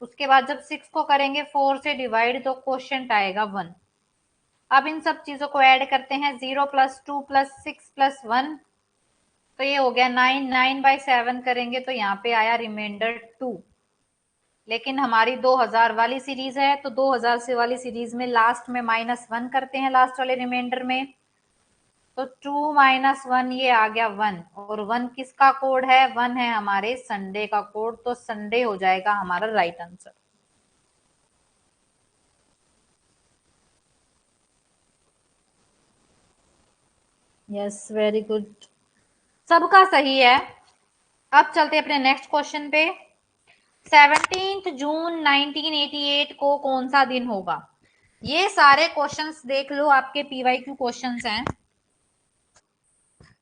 उसके बाद जब 6 को करेंगे 4 से डिवाइड तो क्वोशिएंट आएगा 1। अब इन सब चीजों को ऐड करते हैं, 0 प्लस 2 प्लस 6 प्लस 1 तो ये हो गया 9। 9 बाई 7 करेंगे तो यहाँ पे आया रिमाइंडर 2। लेकिन हमारी 2000 वाली सीरीज है, तो 2000 से वाली सीरीज में लास्ट में -1 करते हैं, लास्ट वाले रिमाइंडर में। तो 2 - 1 ये आ गया 1, और 1 किसका कोड है? 1 है हमारे संडे का कोड, तो संडे हो जाएगा हमारा right answer. Yes, very good, सबका सही है। अब चलते अपने नेक्स्ट क्वेश्चन पे। 17 जून 1988 को कौन सा दिन होगा? ये सारे क्वेश्चंस देख लो, आपके पीवाईक्यू क्वेश्चंस हैं।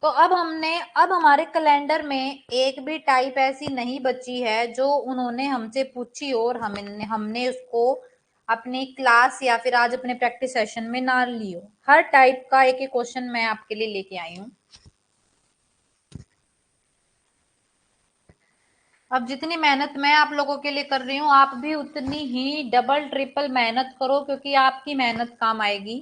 तो अब हमारे कैलेंडर में एक भी टाइप ऐसी नहीं बची है जो उन्होंने हमसे पूछी और हमने उसको अपनी क्लास या फिर आज अपने प्रैक्टिस सेशन में ना ली हो। हर टाइप का एक एक क्वेश्चन मैं आपके लिए लेके आई हूँ। अब जितनी मेहनत मैं आप लोगों के लिए कर रही हूँ, आप भी उतनी ही डबल ट्रिपल मेहनत करो, क्योंकि आपकी मेहनत काम आएगी।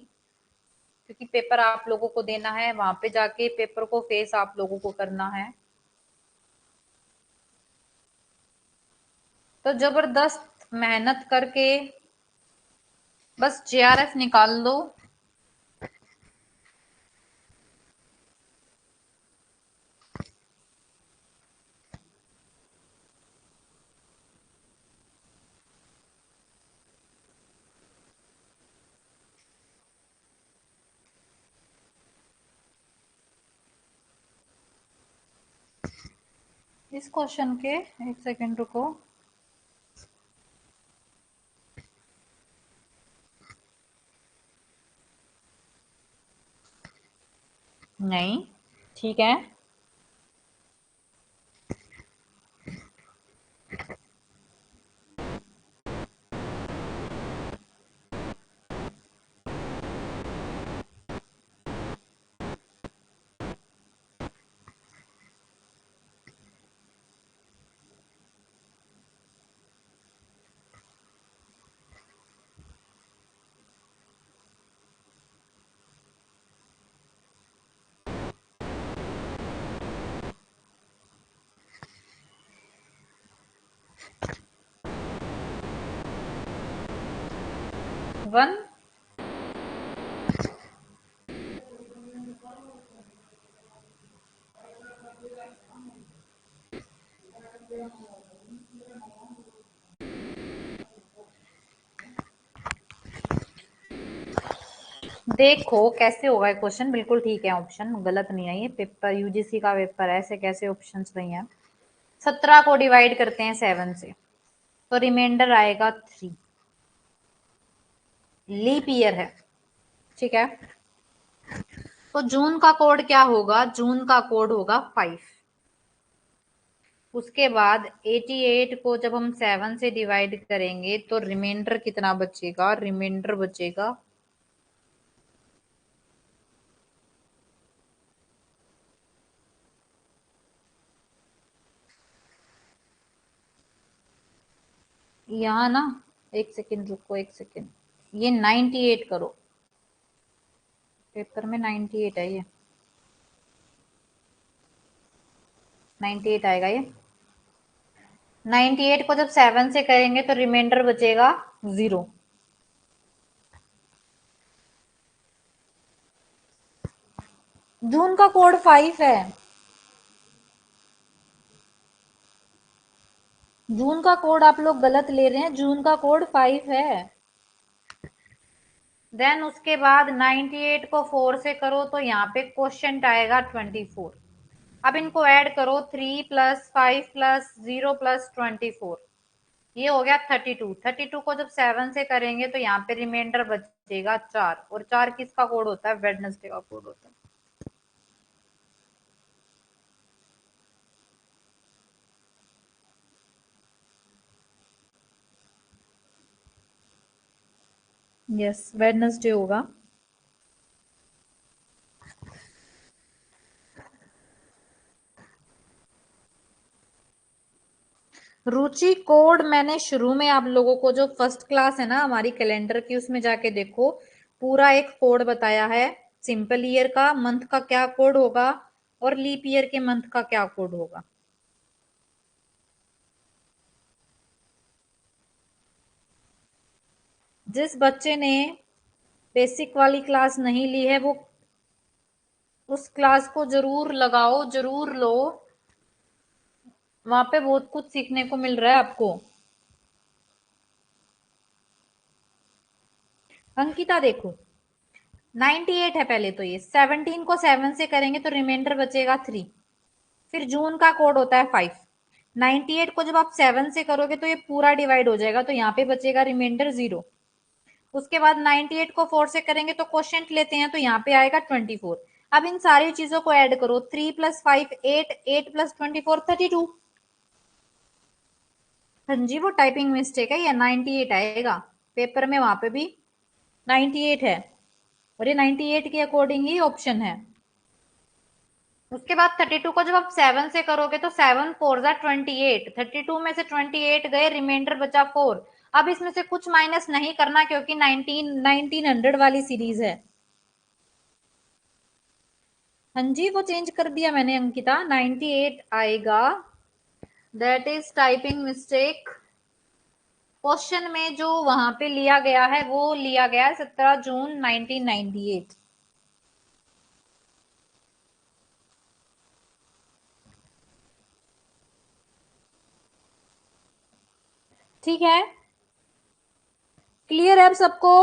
क्योंकि पेपर आप लोगों को देना है, वहां पे जाके पेपर को फेस आप लोगों को करना है। तो जबरदस्त मेहनत करके बस जेआरएफ निकाल दो। इस क्वेश्चन के एक सेकंड रुको। नहीं, ठीक है। वन। देखो कैसे होगा क्वेश्चन, बिल्कुल ठीक है, ऑप्शन गलत नहीं है। ये पेपर यूजीसी का पेपर है, ऐसे कैसे ऑप्शंस नहीं है। 17 को डिवाइड करते हैं 7 से, तो रिमाइंडर आएगा 3। लीप ईयर है, ठीक है। तो जून का कोड क्या होगा? जून का कोड होगा 5। उसके बाद 88 को जब हम 7 से डिवाइड करेंगे तो रिमाइंडर कितना बचेगा? रिमाइंडर बचेगा, यहाँ ना, एक सेकेंड रुको, एक सेकेंड। ये 98 करो, पेपर में 98 है, ये 98 आएगा ये। 98 को जब 7 से करेंगे तो रिमाइंडर बचेगा 0। जून का कोड 5 है। जून का कोड आप लोग गलत ले रहे हैं, जून का कोड 5 है। देन उसके बाद 98 को 4 से करो तो यहाँ पे क्वेश्चन आएगा 24। अब इनको ऐड करो, 3 + 5 + 0 + 24, ये हो गया 32। 32 को जब 7 से करेंगे तो यहाँ पे रिमाइंडर बचेगा 4, और 4 किसका कोड होता है? वेडनेसडे का कोड होता है। यस, वेडनेसडे होगा। रुचि कोड मैंने शुरू में आप लोगों को, जो फर्स्ट क्लास है ना हमारी कैलेंडर की, उसमें जाके देखो, पूरा एक कोड बताया है। सिंपल ईयर का मंथ का क्या कोड होगा और लीप ईयर के मंथ का क्या कोड होगा। जिस बच्चे ने बेसिक वाली क्लास नहीं ली है वो उस क्लास को जरूर लगाओ, जरूर लो। वहां पे बहुत कुछ सीखने को मिल रहा है आपको। अंकिता देखो, 98 है पहले तो, ये 17 को 7 से करेंगे तो रिमाइंडर बचेगा 3। फिर जून का कोड होता है 5। 98 को जब आप 7 से करोगे तो ये पूरा डिवाइड हो जाएगा, तो यहाँ पे बचेगा रिमाइंडर 0। उसके बाद 98 को 4 से करेंगे तो क्वोशिएंट लेते हैं, तो यहाँ पे आएगा 24। अब इन सारी चीजों को ऐड करो, 3 + 5 8, 8 + 24 32। हाँ जी, वो टाइपिंग मिस्टेक है, ये 98 आएगा पेपर में, वहां पे भी 98 है, और ये 98 के अकॉर्डिंग ही ऑप्शन है। उसके बाद 32 को जब आप 7 से करोगे तो 7 4 जा 28, 32 में से 28 गए, रिमाइंडर बचा 4। अब इसमें से कुछ माइनस नहीं करना क्योंकि 1900 वाली सीरीज है। हाँ जी, वो चेंज कर दिया मैंने अंकिता, 98 आएगा। That is typing mistake. Question में जो वहां पे लिया गया है वो लिया गया है 17 जून 1998। ठीक है, क्लियर है अब सबको?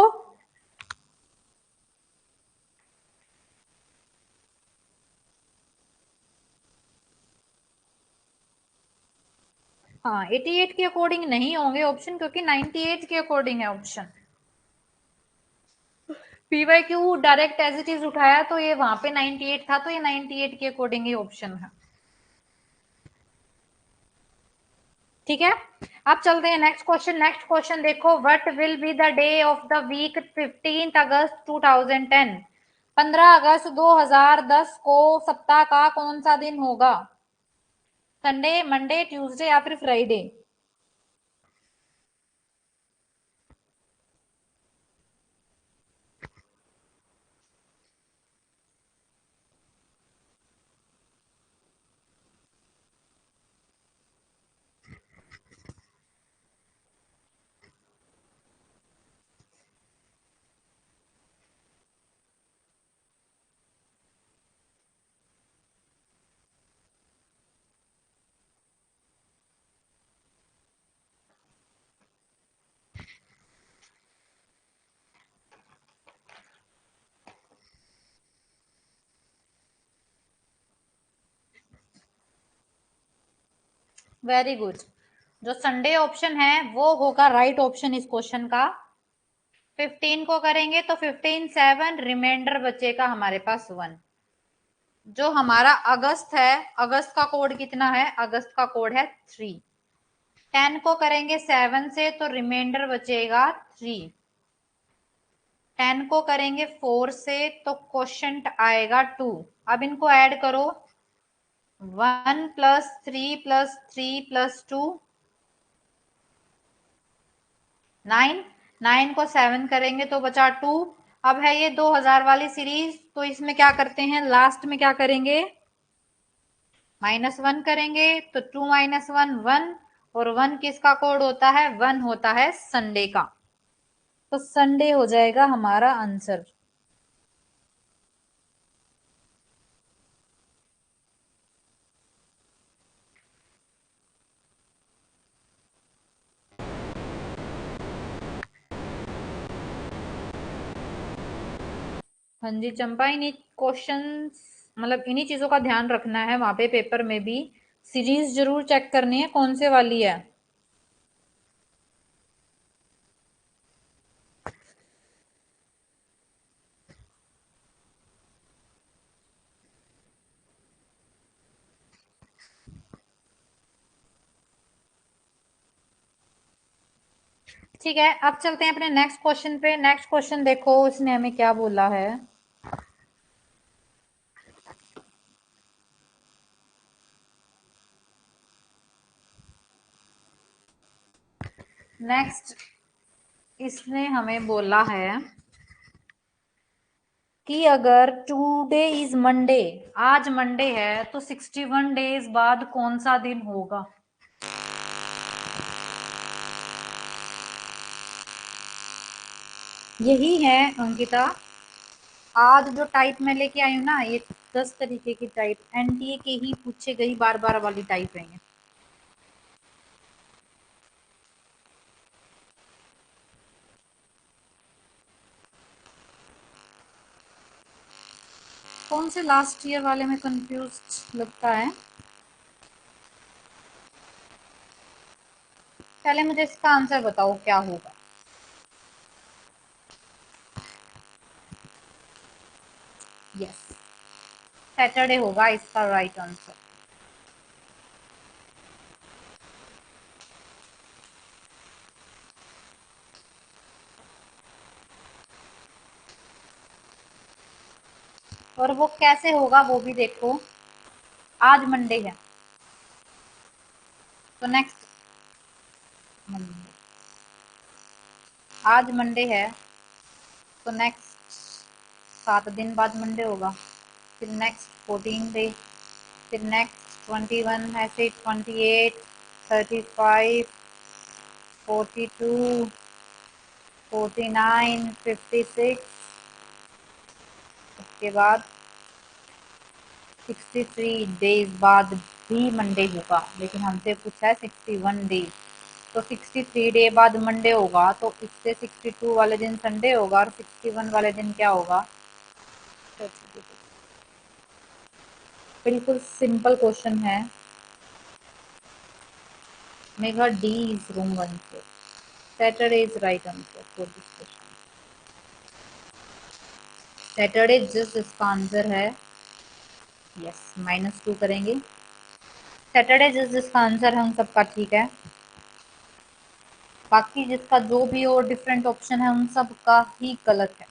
हाँ, 88 के अकॉर्डिंग नहीं होंगे ऑप्शन, क्योंकि 98 के अकॉर्डिंग है option. PYQ direct as it is उठाया तो ये वहां पे 98 था, तो ये 98 के अकॉर्डिंग ही ऑप्शन है। ठीक है, अब चलते हैं नेक्स्ट क्वेश्चन। नेक्स्ट क्वेश्चन देखो, what will be the day of the week 15 अगस्त 2010। 15 अगस्त 2010 को सप्ताह का कौन सा दिन होगा? संडे, मंडे, ट्यूसडे या फिर फ्राइडे? वेरी गुड, जो संडे ऑप्शन है वो होगा राइट ऑप्शन इस क्वेश्चन का। 15 को करेंगे तो 15 7, रिमाइंडर बचेगा हमारे पास 1। जो हमारा अगस्त है, अगस्त का कोड कितना है? अगस्त का कोड है 3। 10 को करेंगे 7 से तो रिमाइंडर बचेगा 3। 10 को करेंगे 4 से तो क्वोशिएंट आएगा 2। अब इनको ऐड करो, 1 + 3 + 3 + 2 9। 9 को 7 करेंगे तो बचा 2। अब है ये 2000 वाली सीरीज, तो इसमें क्या करते हैं, लास्ट में क्या करेंगे, -1 करेंगे, तो 2 - 1 1, और 1 किसका कोड होता है? 1 होता है संडे का, तो संडे हो जाएगा हमारा आंसर। हाँ जी चंपा, इन्हीं क्वेश्चंस, मतलब इन्हीं चीजों का ध्यान रखना है वहां पे पेपर में भी। सीरीज जरूर चेक करनी है कौन से वाली है। ठीक है, अब चलते हैं अपने नेक्स्ट क्वेश्चन पे। नेक्स्ट क्वेश्चन देखो इसने हमें क्या बोला है। नेक्स्ट इसने हमें बोला है कि अगर टुडे इज मंडे, आज मंडे है, तो 61 डेज बाद कौन सा दिन होगा? यही है अंकिता। आज जो टाइप मैं लेके आई हूँ ना, ये 10 तरीके की टाइप एनटीए के ही पूछे गई बार बार वाली टाइप है ये। कौन से लास्ट ईयर वाले में कंफ्यूज लगता है? पहले मुझे इसका आंसर बताओ क्या होगा। यस, सैटरडे होगा इसका राइट आंसर। और वो कैसे होगा वो भी देखो। आज मंडे है तो नेक्स्ट मंडे, आज मंडे है तो नेक्स्ट 7 दिन बाद मंडे होगा। फिर नेक्स्ट 14 डे, फिर नेक्स्ट 21, ऐसे 28, 35, 42, 49, 56, उसके बाद 63 डेज बाद भी मंडे होगा, लेकिन हमसे पूछा है 61 डेज। तो 63 डे बाद मंडे होगा तो इससे 62 वाले दिन संडे होगा और 61 वाले दिन क्या होगा? बिल्कुल सिंपल क्वेश्चन है। Mega D is room answer. Saturday is right answer for this question. Saturday जिस इसका आंसर है। यस, -2 करेंगे। सैटरडे जिस जिसका आंसर है उन सबका ठीक है। बाकी जिसका जो भी और डिफरेंट ऑप्शन है उन सब का ही गलत है।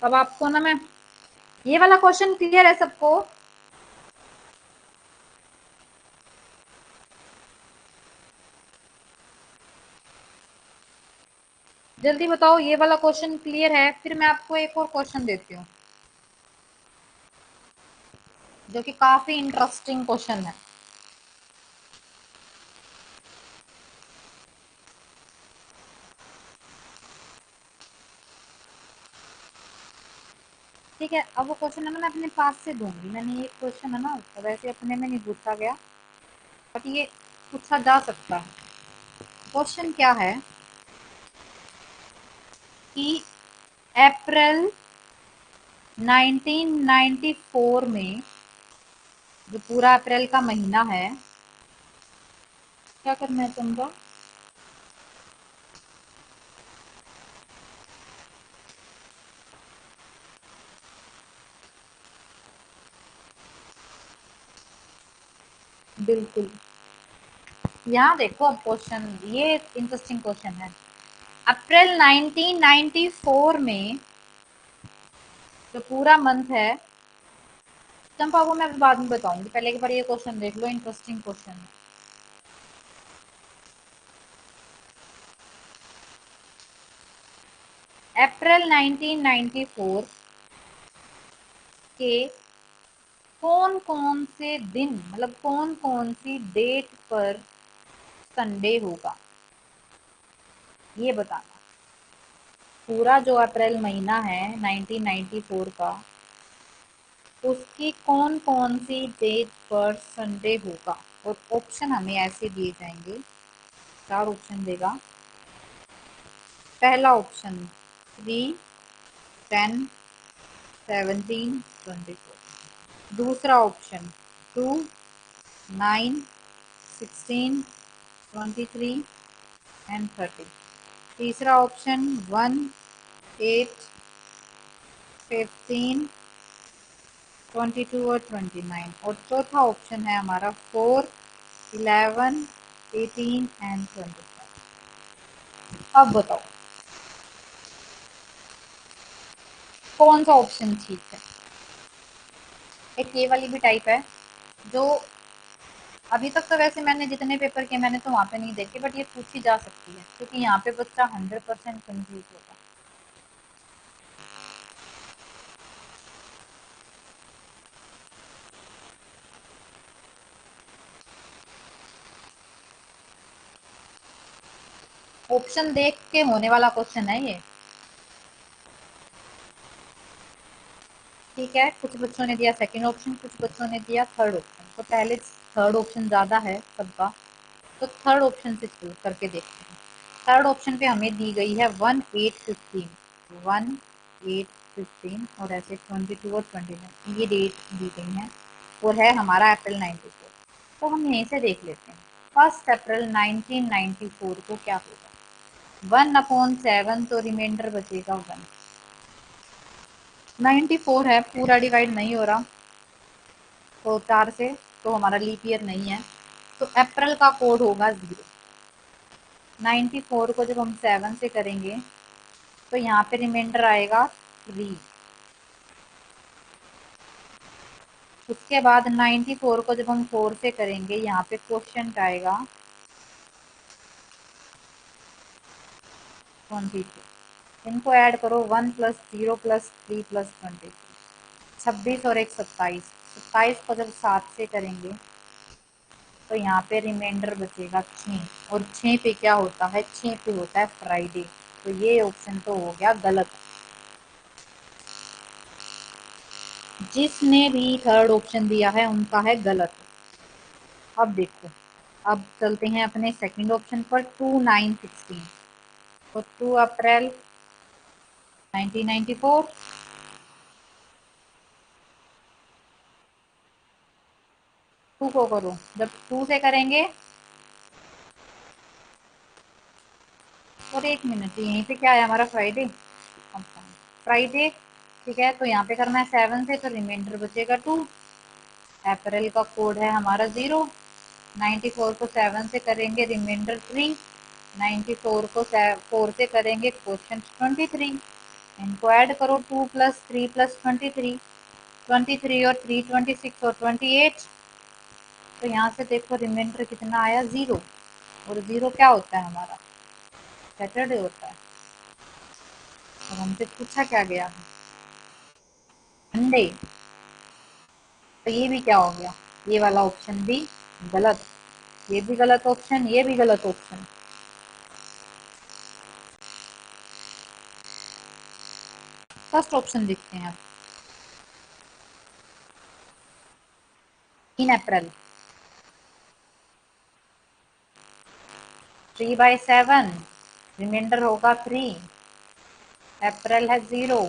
अब आपको ना मैं, ये वाला क्वेश्चन क्लियर है सबको? जल्दी बताओ, ये वाला क्वेश्चन क्लियर है? फिर मैं आपको एक और क्वेश्चन देती हूँ जो कि काफी इंटरेस्टिंग क्वेश्चन है। ठीक है, अब वो क्वेश्चन है ना मैं अपने पास से दूंगी। मैंने ये क्वेश्चन है ना वैसे अपने में नहीं पूछा गया, बट ये पूछा जा सकता है। क्वेश्चन क्या है कि अप्रैल 1994 में, जो पूरा अप्रैल का महीना है, क्या करना है तुमको? बिल्कुल, यहाँ देखो अब क्वेश्चन, ये इंटरेस्टिंग क्वेश्चन है। अप्रैल 1994 में जो पूरा मंथ है, चंपा वो मैं बाद में बताऊंगी, पहले एक बार ये क्वेश्चन देख लो, इंटरेस्टिंग क्वेश्चन है। अप्रैल 1994 के कौन कौन से दिन, मतलब कौन कौन सी डेट पर संडे होगा, ये बताना। पूरा जो अप्रैल महीना है 1994 का, उसकी कौन कौन सी डेट पर संडे होगा। और ऑप्शन हमें ऐसे दिए जाएंगे, 4 ऑप्शन देगा। पहला ऑप्शन 3, 10, 17, 24। दूसरा ऑप्शन 2, 9, 16, 23 एंड 30। तीसरा ऑप्शन 1, 8, 15, 22 और 29। और चौथा ऑप्शन है हमारा 4, 11, 18 एंड 25। अब बताओ कौन सा ऑप्शन ठीक है। एक ये वाली भी टाइप है जो अभी तक तो वैसे मैंने जितने पेपर किए मैंने तो वहाँ पे नहीं देखे, बट ये पूछी जा सकती है क्योंकि यहाँ पे बच्चा 100% कंफ्यूज होगा। ऑप्शन देख के होने वाला क्वेश्चन है ये। ठीक है, कुछ बच्चों ने दिया सेकंड ऑप्शन, कुछ बच्चों ने दिया थर्ड ऑप्शन। तो पहले थर्ड ऑप्शन ज्यादा है सबका, तो थर्ड ऑप्शन से करके देखते हैं। थर्ड ऑप्शन पे हमें दी गई है 1 8 15, 1 8 15 और ऐसे 22 और 29 ये डेट दी गई है और है हमारा अप्रैल 94। तो हम यहीं से देख लेते हैं 1 अप्रैल 1994 को क्या होगा। 1/7 तो रिमाइंडर बचेगा 1। 94 है, पूरा डिवाइड नहीं हो रहा तो 4 से, तो हमारा लीप ईयर नहीं है, तो अप्रैल का कोड होगा 0। 94 को जब हम 7 से करेंगे तो यहाँ पे रिमाइंडर आएगा 3। उसके बाद 94 को जब हम 4 से करेंगे यहाँ पे क्वेश्चन आएगा 22। इनको ऐड करो 1 + 0 + 3 + 23, 26 और 1 27। 27 को जब 7 से करेंगे तो यहाँ पे रिमाइंडर बचेगा 6 और 6 पे क्या होता है, 6 पे होता है फ्राइडे। तो ये ऑप्शन तो हो गया गलत। जिसने भी थर्ड ऑप्शन दिया है उनका है गलत। अब देखो, अब चलते हैं अपने सेकंड ऑप्शन पर 2 9 16। तो 2 अप्रैल 1994, 2 को करो, जब 2 से करेंगे, और 1 मिनट यहीं पे क्या है हमारा फ्राइडे, फ्राइडे। ठीक है, तो यहाँ पे करना है 7 से, तो रिमाइंडर बचेगा 2। अप्रैल का कोड है हमारा 0। 94 को 7 से करेंगे रिमाइंडर 3। 94 को 4 से करेंगे क्वेश्चन 23। इनको ऐड करो 2 + 3 + 23, 23 और 3 26 और 28। तो यहाँ से देखो रिमाइंडर कितना आया 0। और 0 क्या होता है हमारा, सैटरडे होता है। और हमसे पूछा क्या गया, मंडे। तो ये भी क्या हो गया, ये वाला ऑप्शन भी गलत, ये भी गलत ऑप्शन, ये भी गलत ऑप्शन। फर्स्ट ऑप्शन देखते हैं। 3 अप्रैल, 3/7, रिमाइंडर होगा 3। अप्रैल है 0।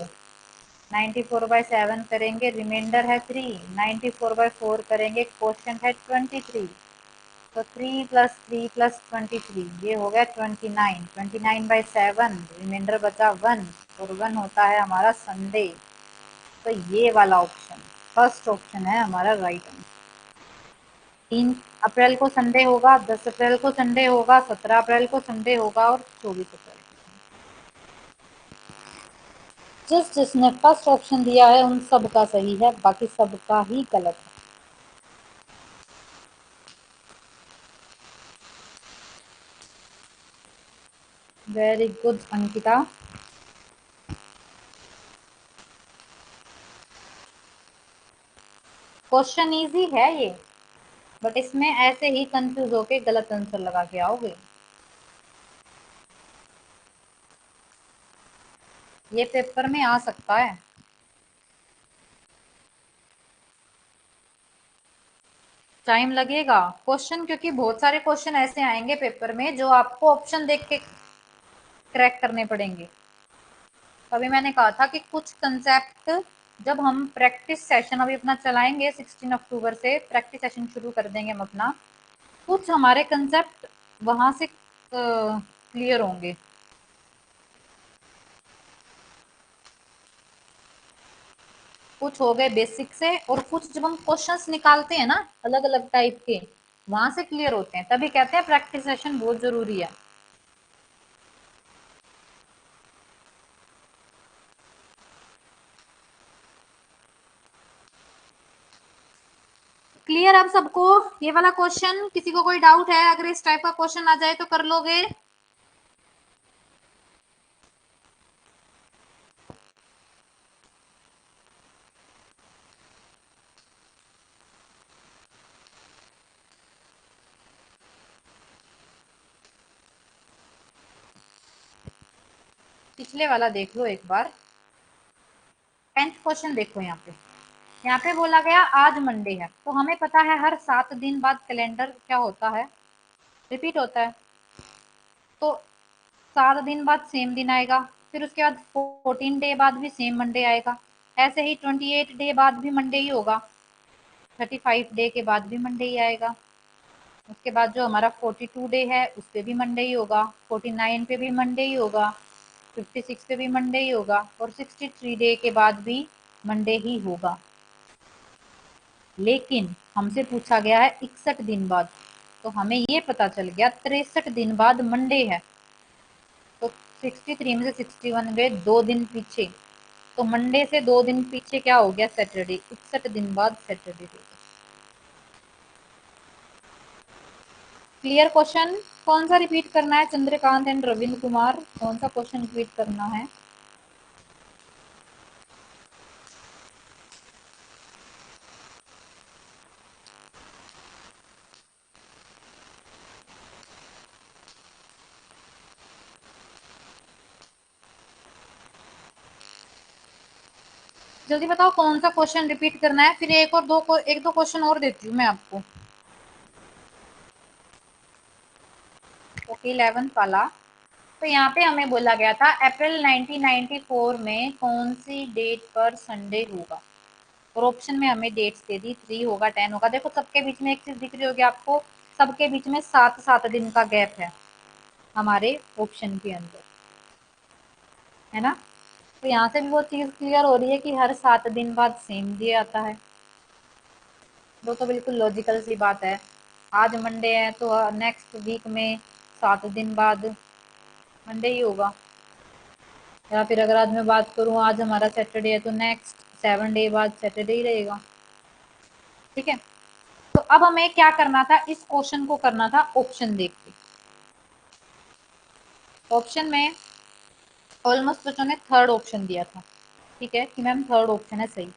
94/7 करेंगे रिमाइंडर है 3। 94/4 करेंगे क्वेश्चन है 23। तो 3 + 3 + 23 ये हो गया 29। 29/7 रिमाइंडर बचा 1 और 1 होता है हमारा संडे। तो ये वाला ऑप्शन फर्स्ट ऑप्शन है हमारा राइट आंसर। 3 अप्रैल को संडे होगा, 10 अप्रैल को संडे होगा, 17 अप्रैल को संडे होगा और 24 अप्रैल को। जिसने फर्स्ट ऑप्शन दिया है उन सब का सही है, बाकी सबका ही गलत है। Very good Ankita. Question easy है ये, बट इसमें ऐसे ही कंफ्यूज होके गलत आंसर लगा के आओगे। ये पेपर में आ सकता है। टाइम लगेगा क्वेश्चन, क्योंकि बहुत सारे क्वेश्चन ऐसे आएंगे पेपर में जो आपको ऑप्शन देख के क्रैक करने पड़ेंगे। अभी मैंने कहा था कि कुछ कंसेप्ट जब हम प्रैक्टिस सेशन अभी अपना चलाएंगे 16 अक्टूबर से प्रैक्टिस सेशन शुरू कर देंगे हम अपना, कुछ हमारे कंसेप्ट वहां से क्लियर होंगे। कुछ हो गए बेसिक से, और कुछ जब हम क्वेश्चंस निकालते हैं ना अलग अलग टाइप के, वहां से क्लियर होते हैं। तभी कहते हैं प्रैक्टिस सेशन बहुत जरूरी है। क्लियर अब सबको ये वाला क्वेश्चन? किसी को कोई डाउट है? अगर इस टाइप का क्वेश्चन आ जाए तो कर लोगे? पिछले वाला देख लो एक बार। 10th क्वेश्चन देखो यहाँ पे बोला गया आज मंडे है, तो हमें पता है हर 7 दिन बाद कैलेंडर क्या होता है, रिपीट होता है। तो 7 दिन बाद सेम दिन आएगा, फिर उसके बाद 14 डे बाद भी सेम मंडे आएगा, ऐसे ही 28 डे बाद भी मंडे ही होगा, 35 डे के बाद भी मंडे ही आएगा। उसके बाद जो हमारा 42 डे है उस पे भी मंडे ही होगा, 49 पे भी मंडे ही होगा, 56 पे भी मंडे ही होगा, और 63 डे के बाद भी मंडे ही होगा। लेकिन हमसे पूछा गया है 61 दिन बाद, तो हमें ये पता चल गया 63 दिन बाद मंडे है। तो 63 में से 61 गए 2 दिन पीछे, तो मंडे से 2 दिन पीछे क्या हो गया, सैटरडे। 61 दिन बाद सैटरडे। Clear question? कौन सा रिपीट करना है चंद्रकांत एंड रविंद्र कुमार, कौन सा क्वेश्चन रिपीट करना है? जल्दी बताओ कौन सा क्वेश्चन रिपीट करना है, फिर एक दो क्वेश्चन और देती हूँ मैं आपको। ओके, 11th वाला। तो यहाँ पे हमें बोला गया था अप्रैल 1994 में कौन सी डेट पर संडे होगा, और ऑप्शन में हमें डेट्स दे दी, 3 होगा 10 होगा। देखो सबके बीच में एक चीज दिख रही होगी आपको, सबके बीच में 7-7 दिन का गैप है हमारे ऑप्शन के अंदर, है ना। तो यहाँ से भी वो चीज क्लियर हो रही है कि हर 7 दिन बाद सेम डे आता है। वो तो बिल्कुल लॉजिकल सी बात है, आज मंडे है तो नेक्स्ट वीक में 7 दिन बाद मंडे ही होगा। या फिर अगर आज मैं बात करूँ, आज हमारा सैटरडे है तो नेक्स्ट 7 डे बाद सैटरडे ही रहेगा। ठीक है, तो अब हमें क्या करना था, इस क्वेश्चन को करना था ऑप्शन देख के। ऑप्शन में ऑलमोस्ट बच्चों ने थर्ड ऑप्शन दिया था, ठीक है कि मैम थर्ड ऑप्शन है सही।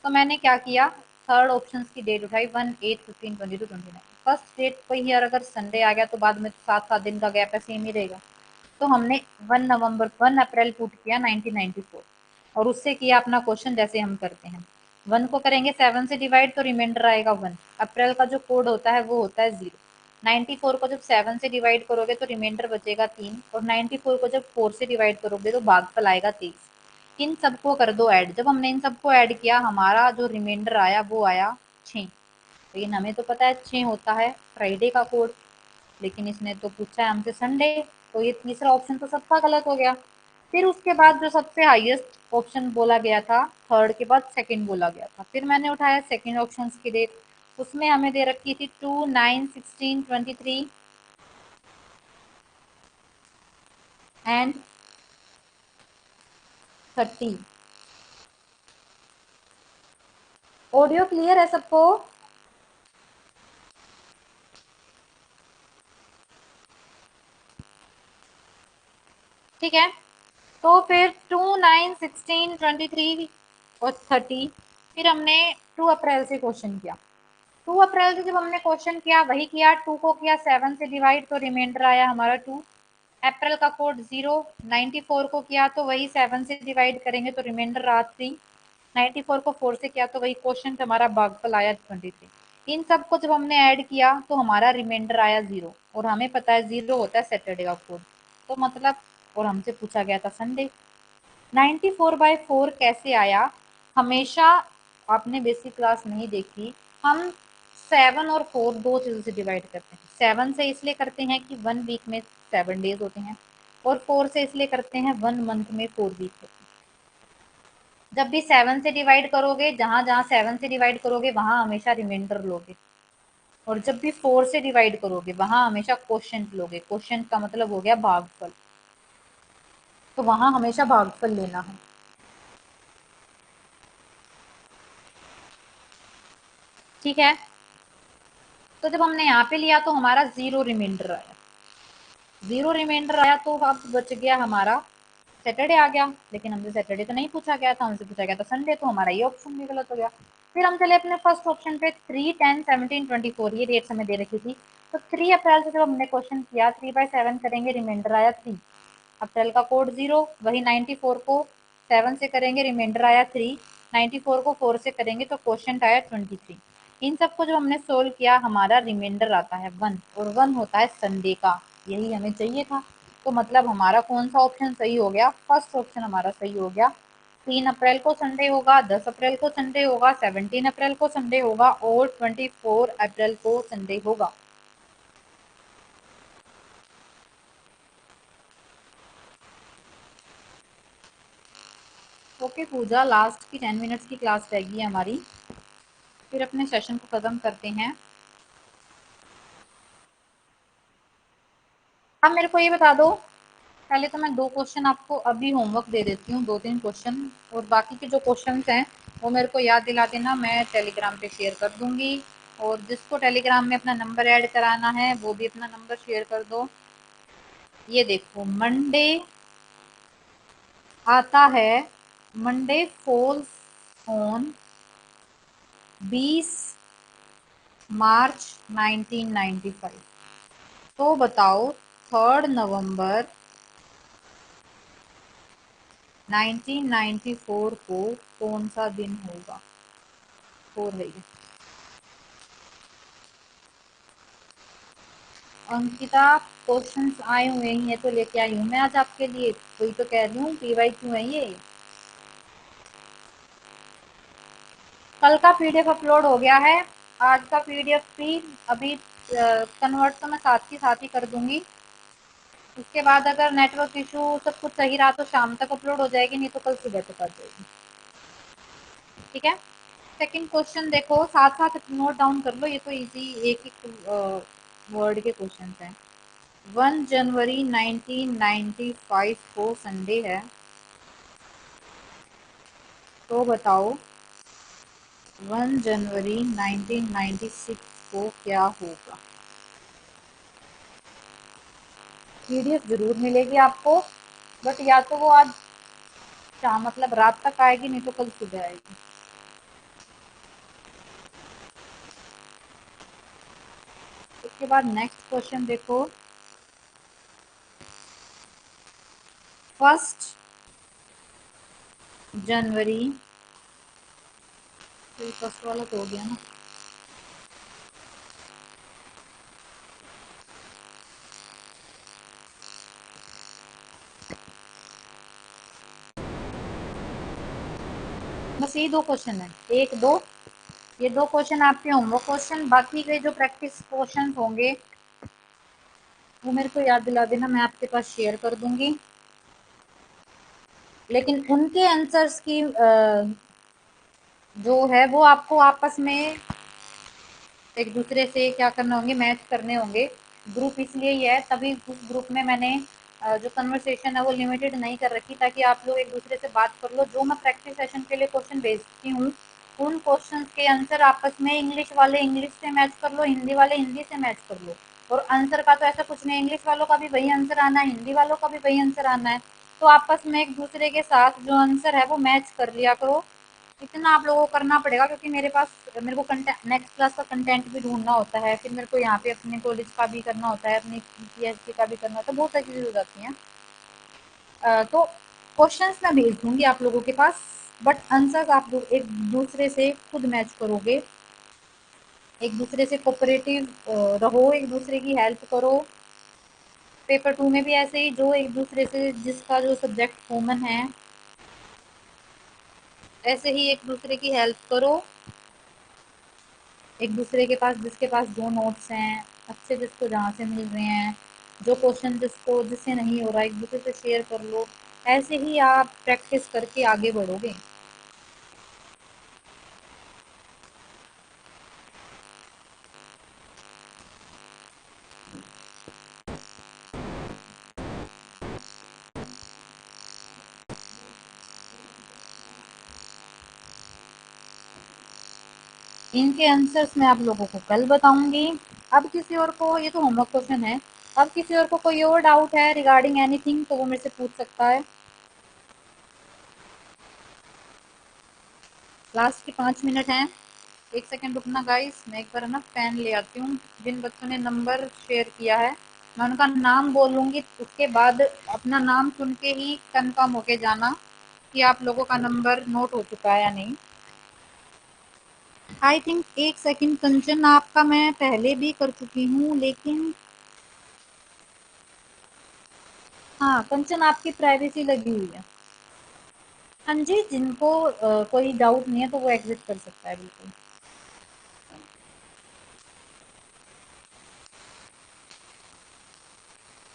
तो मैंने क्या किया, थर्ड ऑप्शन की डेट उठाई 1, 8, 15, 22, 29। फर्स्ट डेट पर ही अगर संडे आ गया तो बाद में 7-7 दिन का गैप है, सेम ही रहेगा। तो हमने 1 अप्रैल पुट किया 1994, और उससे किया अपना क्वेश्चन जैसे हम करते हैं। 1 को करेंगे 7 से डिवाइड तो रिमाइंडर आएगा 1। अप्रैल का जो कोड होता है वो होता है 0। 94 को जब 7 से डिवाइड करोगे तो रिमाइंडर बचेगा 3, और 94 को जब 4 से डिवाइड करोगे तो भागफल आएगा 23। इन सबको कर दो ऐड। जब हमने इन सबको ऐड किया हमारा जो रिमाइंडर आया वो आया 6। लेकिन हमें तो पता है 6 होता है फ्राइडे का कोड, लेकिन इसने तो पूछा है हमसे संडे, तो ये तीसरा ऑप्शन तो सबका गलत हो गया। फिर उसके बाद जो सबसे हाईएस्ट ऑप्शन बोला गया था, थर्ड के बाद सेकंड बोला गया था, फिर मैंने उठाया सेकंड ऑप्शन की डेट। उसमें हमें दे रखी थी 2, 9, 16, 23 एंड 30। ऑडियो क्लियर है सबको? ठीक है, तो फिर 2, 9, 16, 23 और 30, फिर हमने 2 अप्रैल से क्वेश्चन किया। 2 अप्रैल से जब हमने क्वेश्चन किया वही किया, 2 को किया 7 से डिवाइड तो रिमाइंडर आया हमारा 2। अप्रैल का कोड 0, 94 को किया तो वही 7 से डिवाइड करेंगे तो रिमाइंडर रहा 3। 94 को 4 से किया तो वही क्वेश्चन हमारा भागफल आया 23। इन सबको जब हमने ऐड किया तो हमारा रिमाइंडर आया 0, और हमें पता है 0 होता है सैटरडे का कोड, तो मतलब, और हमसे पूछा गया था संडे। 94/4 कैसे आया? हमेशा आपने बेसिक क्लास नहीं देखी, हम 7 और 4 दो चीजों से डिवाइड करते हैं। 7 से इसलिए करते हैं कि 1 वीक में 7 डेज होते हैं, और 4 से इसलिए करते हैं 1 मंथ में 4 वीक होते हैं। जब भी 7 से डिवाइड करोगे, जहां जहां 7 से डिवाइड करोगे वहां हमेशा रिमाइंडर लोगे, और जब भी 4 से डिवाइड करोगे वहां हमेशा क्वोशिएंट लोगे। क्वोशिएंट का मतलब हो गया भागफल, तो वहां हमेशा भागफल लेना है। ठीक है, तो जब हमने यहाँ पे लिया तो हमारा 0 रिमाइंडर आया। 0 रिमाइंडर आया तो अब बच गया हमारा सैटरडे आ गया, लेकिन हमसे सैटरडे तो नहीं पूछा गया था, हमसे पूछा गया था संडे, तो हमारा ये ऑप्शन भी गलत हो गया। फिर हम चले अपने फर्स्ट ऑप्शन पे, 3, 10, 17, 24, ये डेट्स हमें दे रखी थी। तो 3 अप्रैल से जब हमने क्वेश्चन किया 3/7 करेंगे, रिमाइंडर आया 3। अप्रैल का कोड 0, वही 94 को 7 से करेंगे, रिमाइंडर आया 3, 94 को 4 से करेंगे तो क्वेश्चन आया 23। इन सबको जब हमने सोल्व किया हमारा रिमाइंडर आता है 1, और 1 होता है संडे का, यही हमें चाहिए था। तो मतलब हमारा कौन सा ऑप्शन सही हो गया, फर्स्ट ऑप्शन हमारा सही हो गया। 3 अप्रैल को संडे होगा, 10 अप्रैल को संडे होगा, 17 अप्रैल को संडे होगा और 24 अप्रैल को संडे होगा। ओके पूजा, लास्ट की 10 मिनट्स की क्लास रहेगी हमारी, फिर अपने सेशन को खत्म करते हैं। अब मेरे को ये बता दो, पहले तो मैं 2 क्वेश्चन आपको अभी होमवर्क दे देती हूँ, 2-3 क्वेश्चन, और बाकी के जो क्वेश्चन हैं वो मेरे को याद दिला देना, मैं टेलीग्राम पे शेयर कर दूंगी। और जिसको टेलीग्राम में अपना नंबर ऐड कराना है वो भी अपना नंबर शेयर कर दो। ये देखो, मंडे आता है, मंडे फॉल्स ऑन 20 मार्च 1995। तो बताओ 3 नवंबर 1994 को कौन सा दिन होगा, हो रही है। अंकिता, क्वेश्चंस आए हुए हैं, ये तो लेके आई हूँ मैं आज आपके लिए, वही तो कह रही हूँ, पीवाई क्यों है ये। कल का पीडीएफ अपलोड हो गया है, आज का पीडीएफ भी अभी कन्वर्ट तो मैं साथ ही साथ ही कर दूंगी। उसके बाद अगर नेटवर्क इशू सब कुछ सही रहा तो शाम तक अपलोड हो जाएगी, नहीं तो कल सुबह तक आ जाएगी। ठीक है। सेकंड क्वेश्चन देखो, साथ साथ नोट डाउन कर लो, ये तो इजी एक एक वर्ड के क्वेश्चन हैं। 1 जनवरी 1995 को संडे है, तो बताओ 1 जनवरी 1996 को क्या होगा। पीडीएफ जरूर मिलेगी आपको, बट या तो वो आज शाम मतलब रात तक आएगी, नहीं तो कल सुबह आएगी। उसके बाद नेक्स्ट क्वेश्चन देखो, 1 जनवरी, तो फर्स्ट वाला तो हो गया ना। बस ये 2 क्वेश्चन है, 1 2, ये 2 क्वेश्चन आपके होंगे क्वेश्चन, बाकी के जो प्रैक्टिस क्वेश्चन होंगे वो मेरे को याद दिला देना, मैं आपके पास शेयर कर दूंगी। लेकिन उनके आंसर्स की जो है वो आपको आपस में एक दूसरे से क्या करने होंगे, मैच करने होंगे। ग्रुप इसलिए ही है, तभी उस ग्रुप में मैंने जो कन्वर्सेशन है वो लिमिटेड नहीं कर रखी, ताकि आप लोग एक दूसरे से बात कर लो। जो मैं प्रैक्टिस सेशन के लिए क्वेश्चन भेजती हूँ उन क्वेश्चंस के आंसर आपस में इंग्लिश वाले इंग्लिश से मैच कर लो, हिंदी वाले हिंदी से मैच कर लो। और आंसर का तो ऐसा कुछ नहीं, इंग्लिश वालों का भी वही आंसर आना है, हिंदी वालों का भी वही आंसर आना है। तो आपस में एक दूसरे के साथ जो आंसर है वो मैच कर लिया करो। इतना आप लोगों को करना पड़ेगा, क्योंकि मेरे को कंटेंट नेक्स्ट क्लास का कंटेंट भी ढूंढना होता है, फिर मेरे को यहाँ पे अपने कॉलेज का भी करना होता है, अपनी पीएचडी का भी करना होता है, बहुत सारी चीज़ें हो जाती हैं। तो क्वेश्चंस मैं भेज दूंगी आप लोगों के पास, बट आंसर्स आप लोग एक दूसरे से खुद मैच करोगे, एक दूसरे से कोऑपरेटिव रहो, एक दूसरे की हेल्प करो। पेपर 2 में भी ऐसे ही, जो एक दूसरे से जिसका जो सब्जेक्ट कॉमन है, ऐसे ही एक दूसरे की हेल्प करो। एक दूसरे के पास जिसके पास जो नोट्स हैं अच्छे, जिसको जहाँ से मिल रहे हैं, जो क्वेश्चन जिससे नहीं हो रहा है, एक दूसरे से शेयर कर लो। ऐसे ही आप प्रैक्टिस करके आगे बढ़ोगे। इनके आंसर्स मैं आप लोगों को कल बताऊंगी। अब किसी और को, ये तो होमवर्क क्वेश्चन है, अब किसी और को कोई और डाउट है रिगार्डिंग एनीथिंग तो वो मेरे से पूछ सकता है। लास्ट के 5 मिनट हैं, 1 सेकेंड रुकना गाइस, मैं एक बार ना पेन ले आती हूँ। जिन बच्चों ने नंबर शेयर किया है मैं उनका नाम बोलूंगी, उसके बाद अपना नाम सुन के ही कंफर्म होके जाना कि आप लोगों का नंबर नोट हो चुका है या नहीं। आई थिंक एक सेकंड कंचन, आपका मैं पहले भी कर चुकी हूँ लेकिन हाँ कंचन आपकी प्राइवेसी लगी हुई है। हाँ जी, जिनको कोई डाउट नहीं है तो वो एग्जिट कर सकता है बिल्कुल।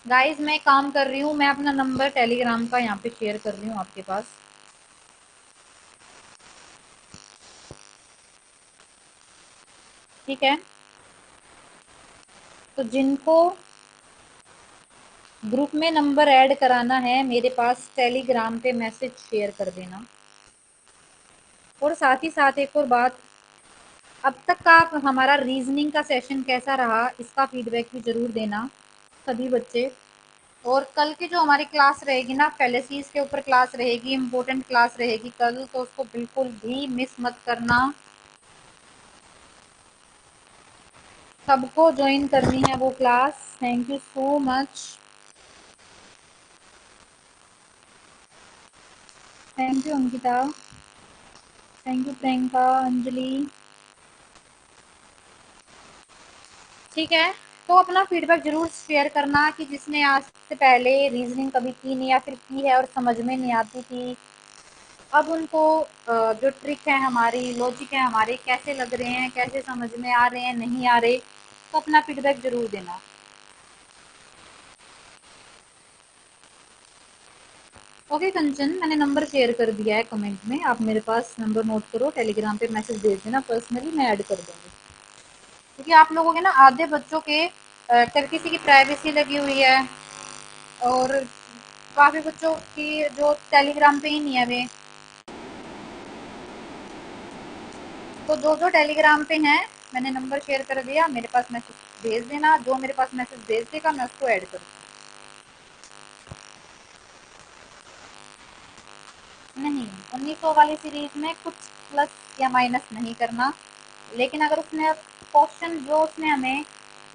गाइस मैं काम कर रही हूँ, मैं अपना नंबर टेलीग्राम का यहाँ पे शेयर कर रही हूँ आपके पास। ठीक है, तो जिनको ग्रुप में नंबर ऐड कराना है मेरे पास टेलीग्राम पे मैसेज शेयर कर देना। और साथ ही साथ एक और बात, अब तक का हमारा रीजनिंग का सेशन कैसा रहा इसका फीडबैक भी जरूर देना सभी बच्चे। और कल की जो हमारी क्लास रहेगी ना, फैलेसीज के ऊपर क्लास रहेगी, इम्पोर्टेंट क्लास रहेगी कल, तो उसको बिल्कुल भी मिस मत करना। सबको ज्वाइन करनी है वो class. Thank you so much. Thank you Ankita, thank you Priyanka, Anjali. ठीक है, तो अपना फीडबैक जरूर शेयर करना कि जिसने आज से पहले रीजनिंग कभी की नहीं या फिर की है और समझ में नहीं आती थी, अब उनको जो ट्रिक है हमारी, लॉजिक है हमारे, कैसे लग रहे हैं, कैसे समझ में आ रहे हैं, नहीं आ रहे, तो अपना फीडबैक जरूर देना। ओके कंचन, मैंने नंबर शेयर कर दिया है कमेंट में, आप मेरे पास नंबर नोट करो, टेलीग्राम पे मैसेज भेज देना पर्सनली, मैं ऐड कर दूंगी। क्योंकि आप लोगों के ना आधे बच्चों के किसी की प्राइवेसी लगी हुई है और काफी बच्चों की जो टेलीग्राम पे ही नहीं है वे। तो जो जो टेलीग्राम पे हैं मैंने नंबर शेयर कर दिया, मेरे पास मैसेज भेज देना, जो मेरे पास मैसेज भेज देगा मैं उसको ऐड करूँ। नहीं, 1900 वाली सीरीज में कुछ प्लस या माइनस नहीं करना, लेकिन अगर उसने क्वेश्चन जो उसने हमें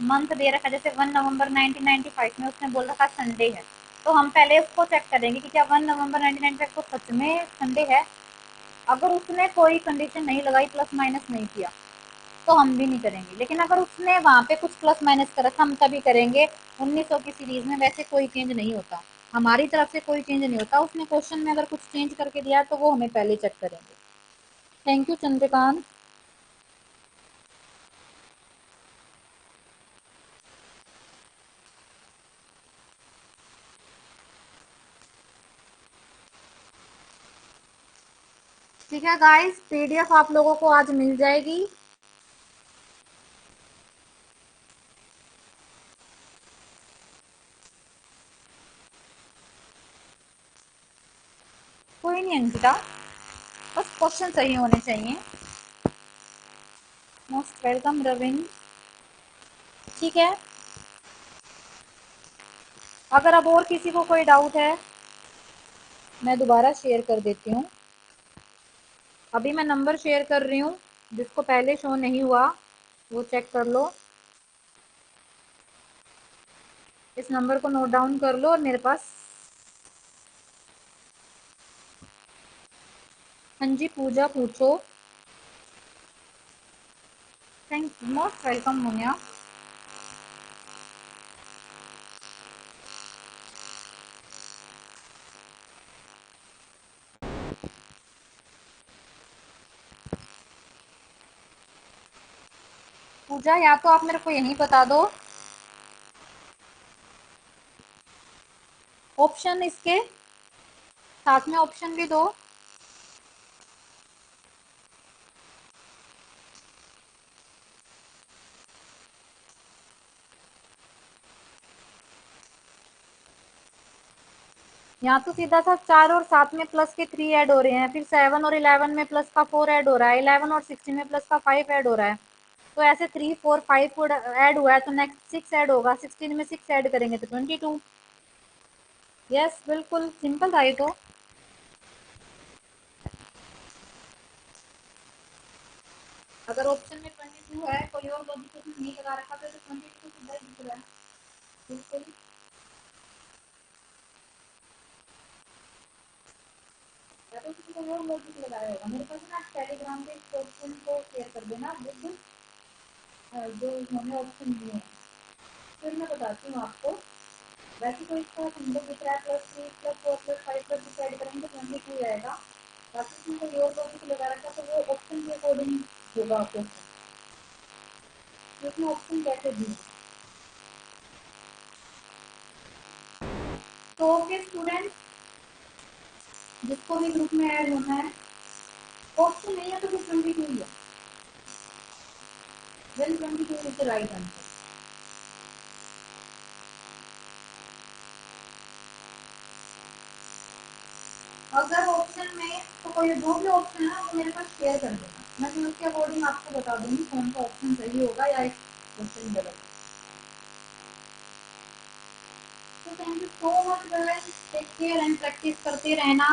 मंथ दे रखा है, जैसे 1 नवंबर 1995 में उसने बोल रखा संडे है, तो हम पहले उसको चेक करेंगे कि क्या 1 नवंबर 1995 को सच में संडे है। अगर उसने कोई कंडीशन नहीं लगाई, प्लस माइनस नहीं किया, तो हम भी नहीं करेंगे। लेकिन अगर उसने वहां पे कुछ प्लस माइनस करा हम तभी करेंगे। 1900 की सीरीज में वैसे कोई चेंज नहीं होता, हमारी तरफ से कोई चेंज नहीं होता। उसने क्वेश्चन में अगर कुछ चेंज करके दिया तो वो हमें पहले चेक करेंगे। Thank you Chandrakant. ठीक है गाइस, पीडीएफ आप लोगों को आज मिल जाएगी। कोई नहीं अंकिता, बस क्वेश्चन सही होने चाहिए। Most welcome Ravindra. ठीक है, अगर अब और किसी को कोई डाउट है मैं दोबारा शेयर कर देती हूँ। अभी मैं नंबर शेयर कर रही हूँ, जिसको पहले शो नहीं हुआ वो चेक कर लो। इस नंबर को नोट डाउन कर लो और मेरे पास। हाँ जी पूजा पूछो। Thank you, most welcome Monia. Pooja या तो आप मेरे को यही बता दो ऑप्शन, इसके साथ में ऑप्शन भी दो। यहाँ तो सीधा सा 4 और 7 में प्लस के 3 ऐड हो रहे हैं, फिर 7 और 11 में प्लस का 4 ऐड हो रहा है, 11 और 16 में प्लस का 5 ऐड हो रहा है। तो ऐसे 3 4 5 ऐड हुआ है तो नेक्स्ट 6 ऐड होगा, 16 में 6 ऐड करेंगे तो 22। यस बिल्कुल सिंपल था ये तो। अगर ऑप्शन में 22 है, कोई और लॉजिक उसने नहीं लगा रखा तो 22 सीधा ही दिख रहा है। बिल्कुल। या तो किसी को और लॉजिक लगाया होगा। मेरे पास ना टेलीग्राम पे क्वेश्चन को शेयर कर देना विद जो उन्होंने ऑप्शन दिए हैं, फिर मैं बताती हूँ आपको। वैसे तो इसका हमको दिख रहा है +3 +4 +5 डिसाइड करेंगे 22 रहेगा। बाकी इसमें कोई और लॉजिक लगा रखा तो वो ऑप्शन के अकॉर्डिंग होगा क्वेश्चन। तो इसमें ऑप्शन कैसे दिए। तो ओके स्टूडेंट, जिसको भी ग्रुप में ऐड होना है, ऑप्शन नहीं है तो फिर 22 ही है। Then 22 is the right answer. अगर ऑप्शन में तो कोई जो भी ऑप्शन है वो मेरे पास शेयर कर देना, मैं फिर उसके अकॉर्डिंग आपको बता दूंगी कौन सा ऑप्शन सही होगा या एक क्वेश्चन गलत। तो thank you so much girls, take care and practice करते रहना।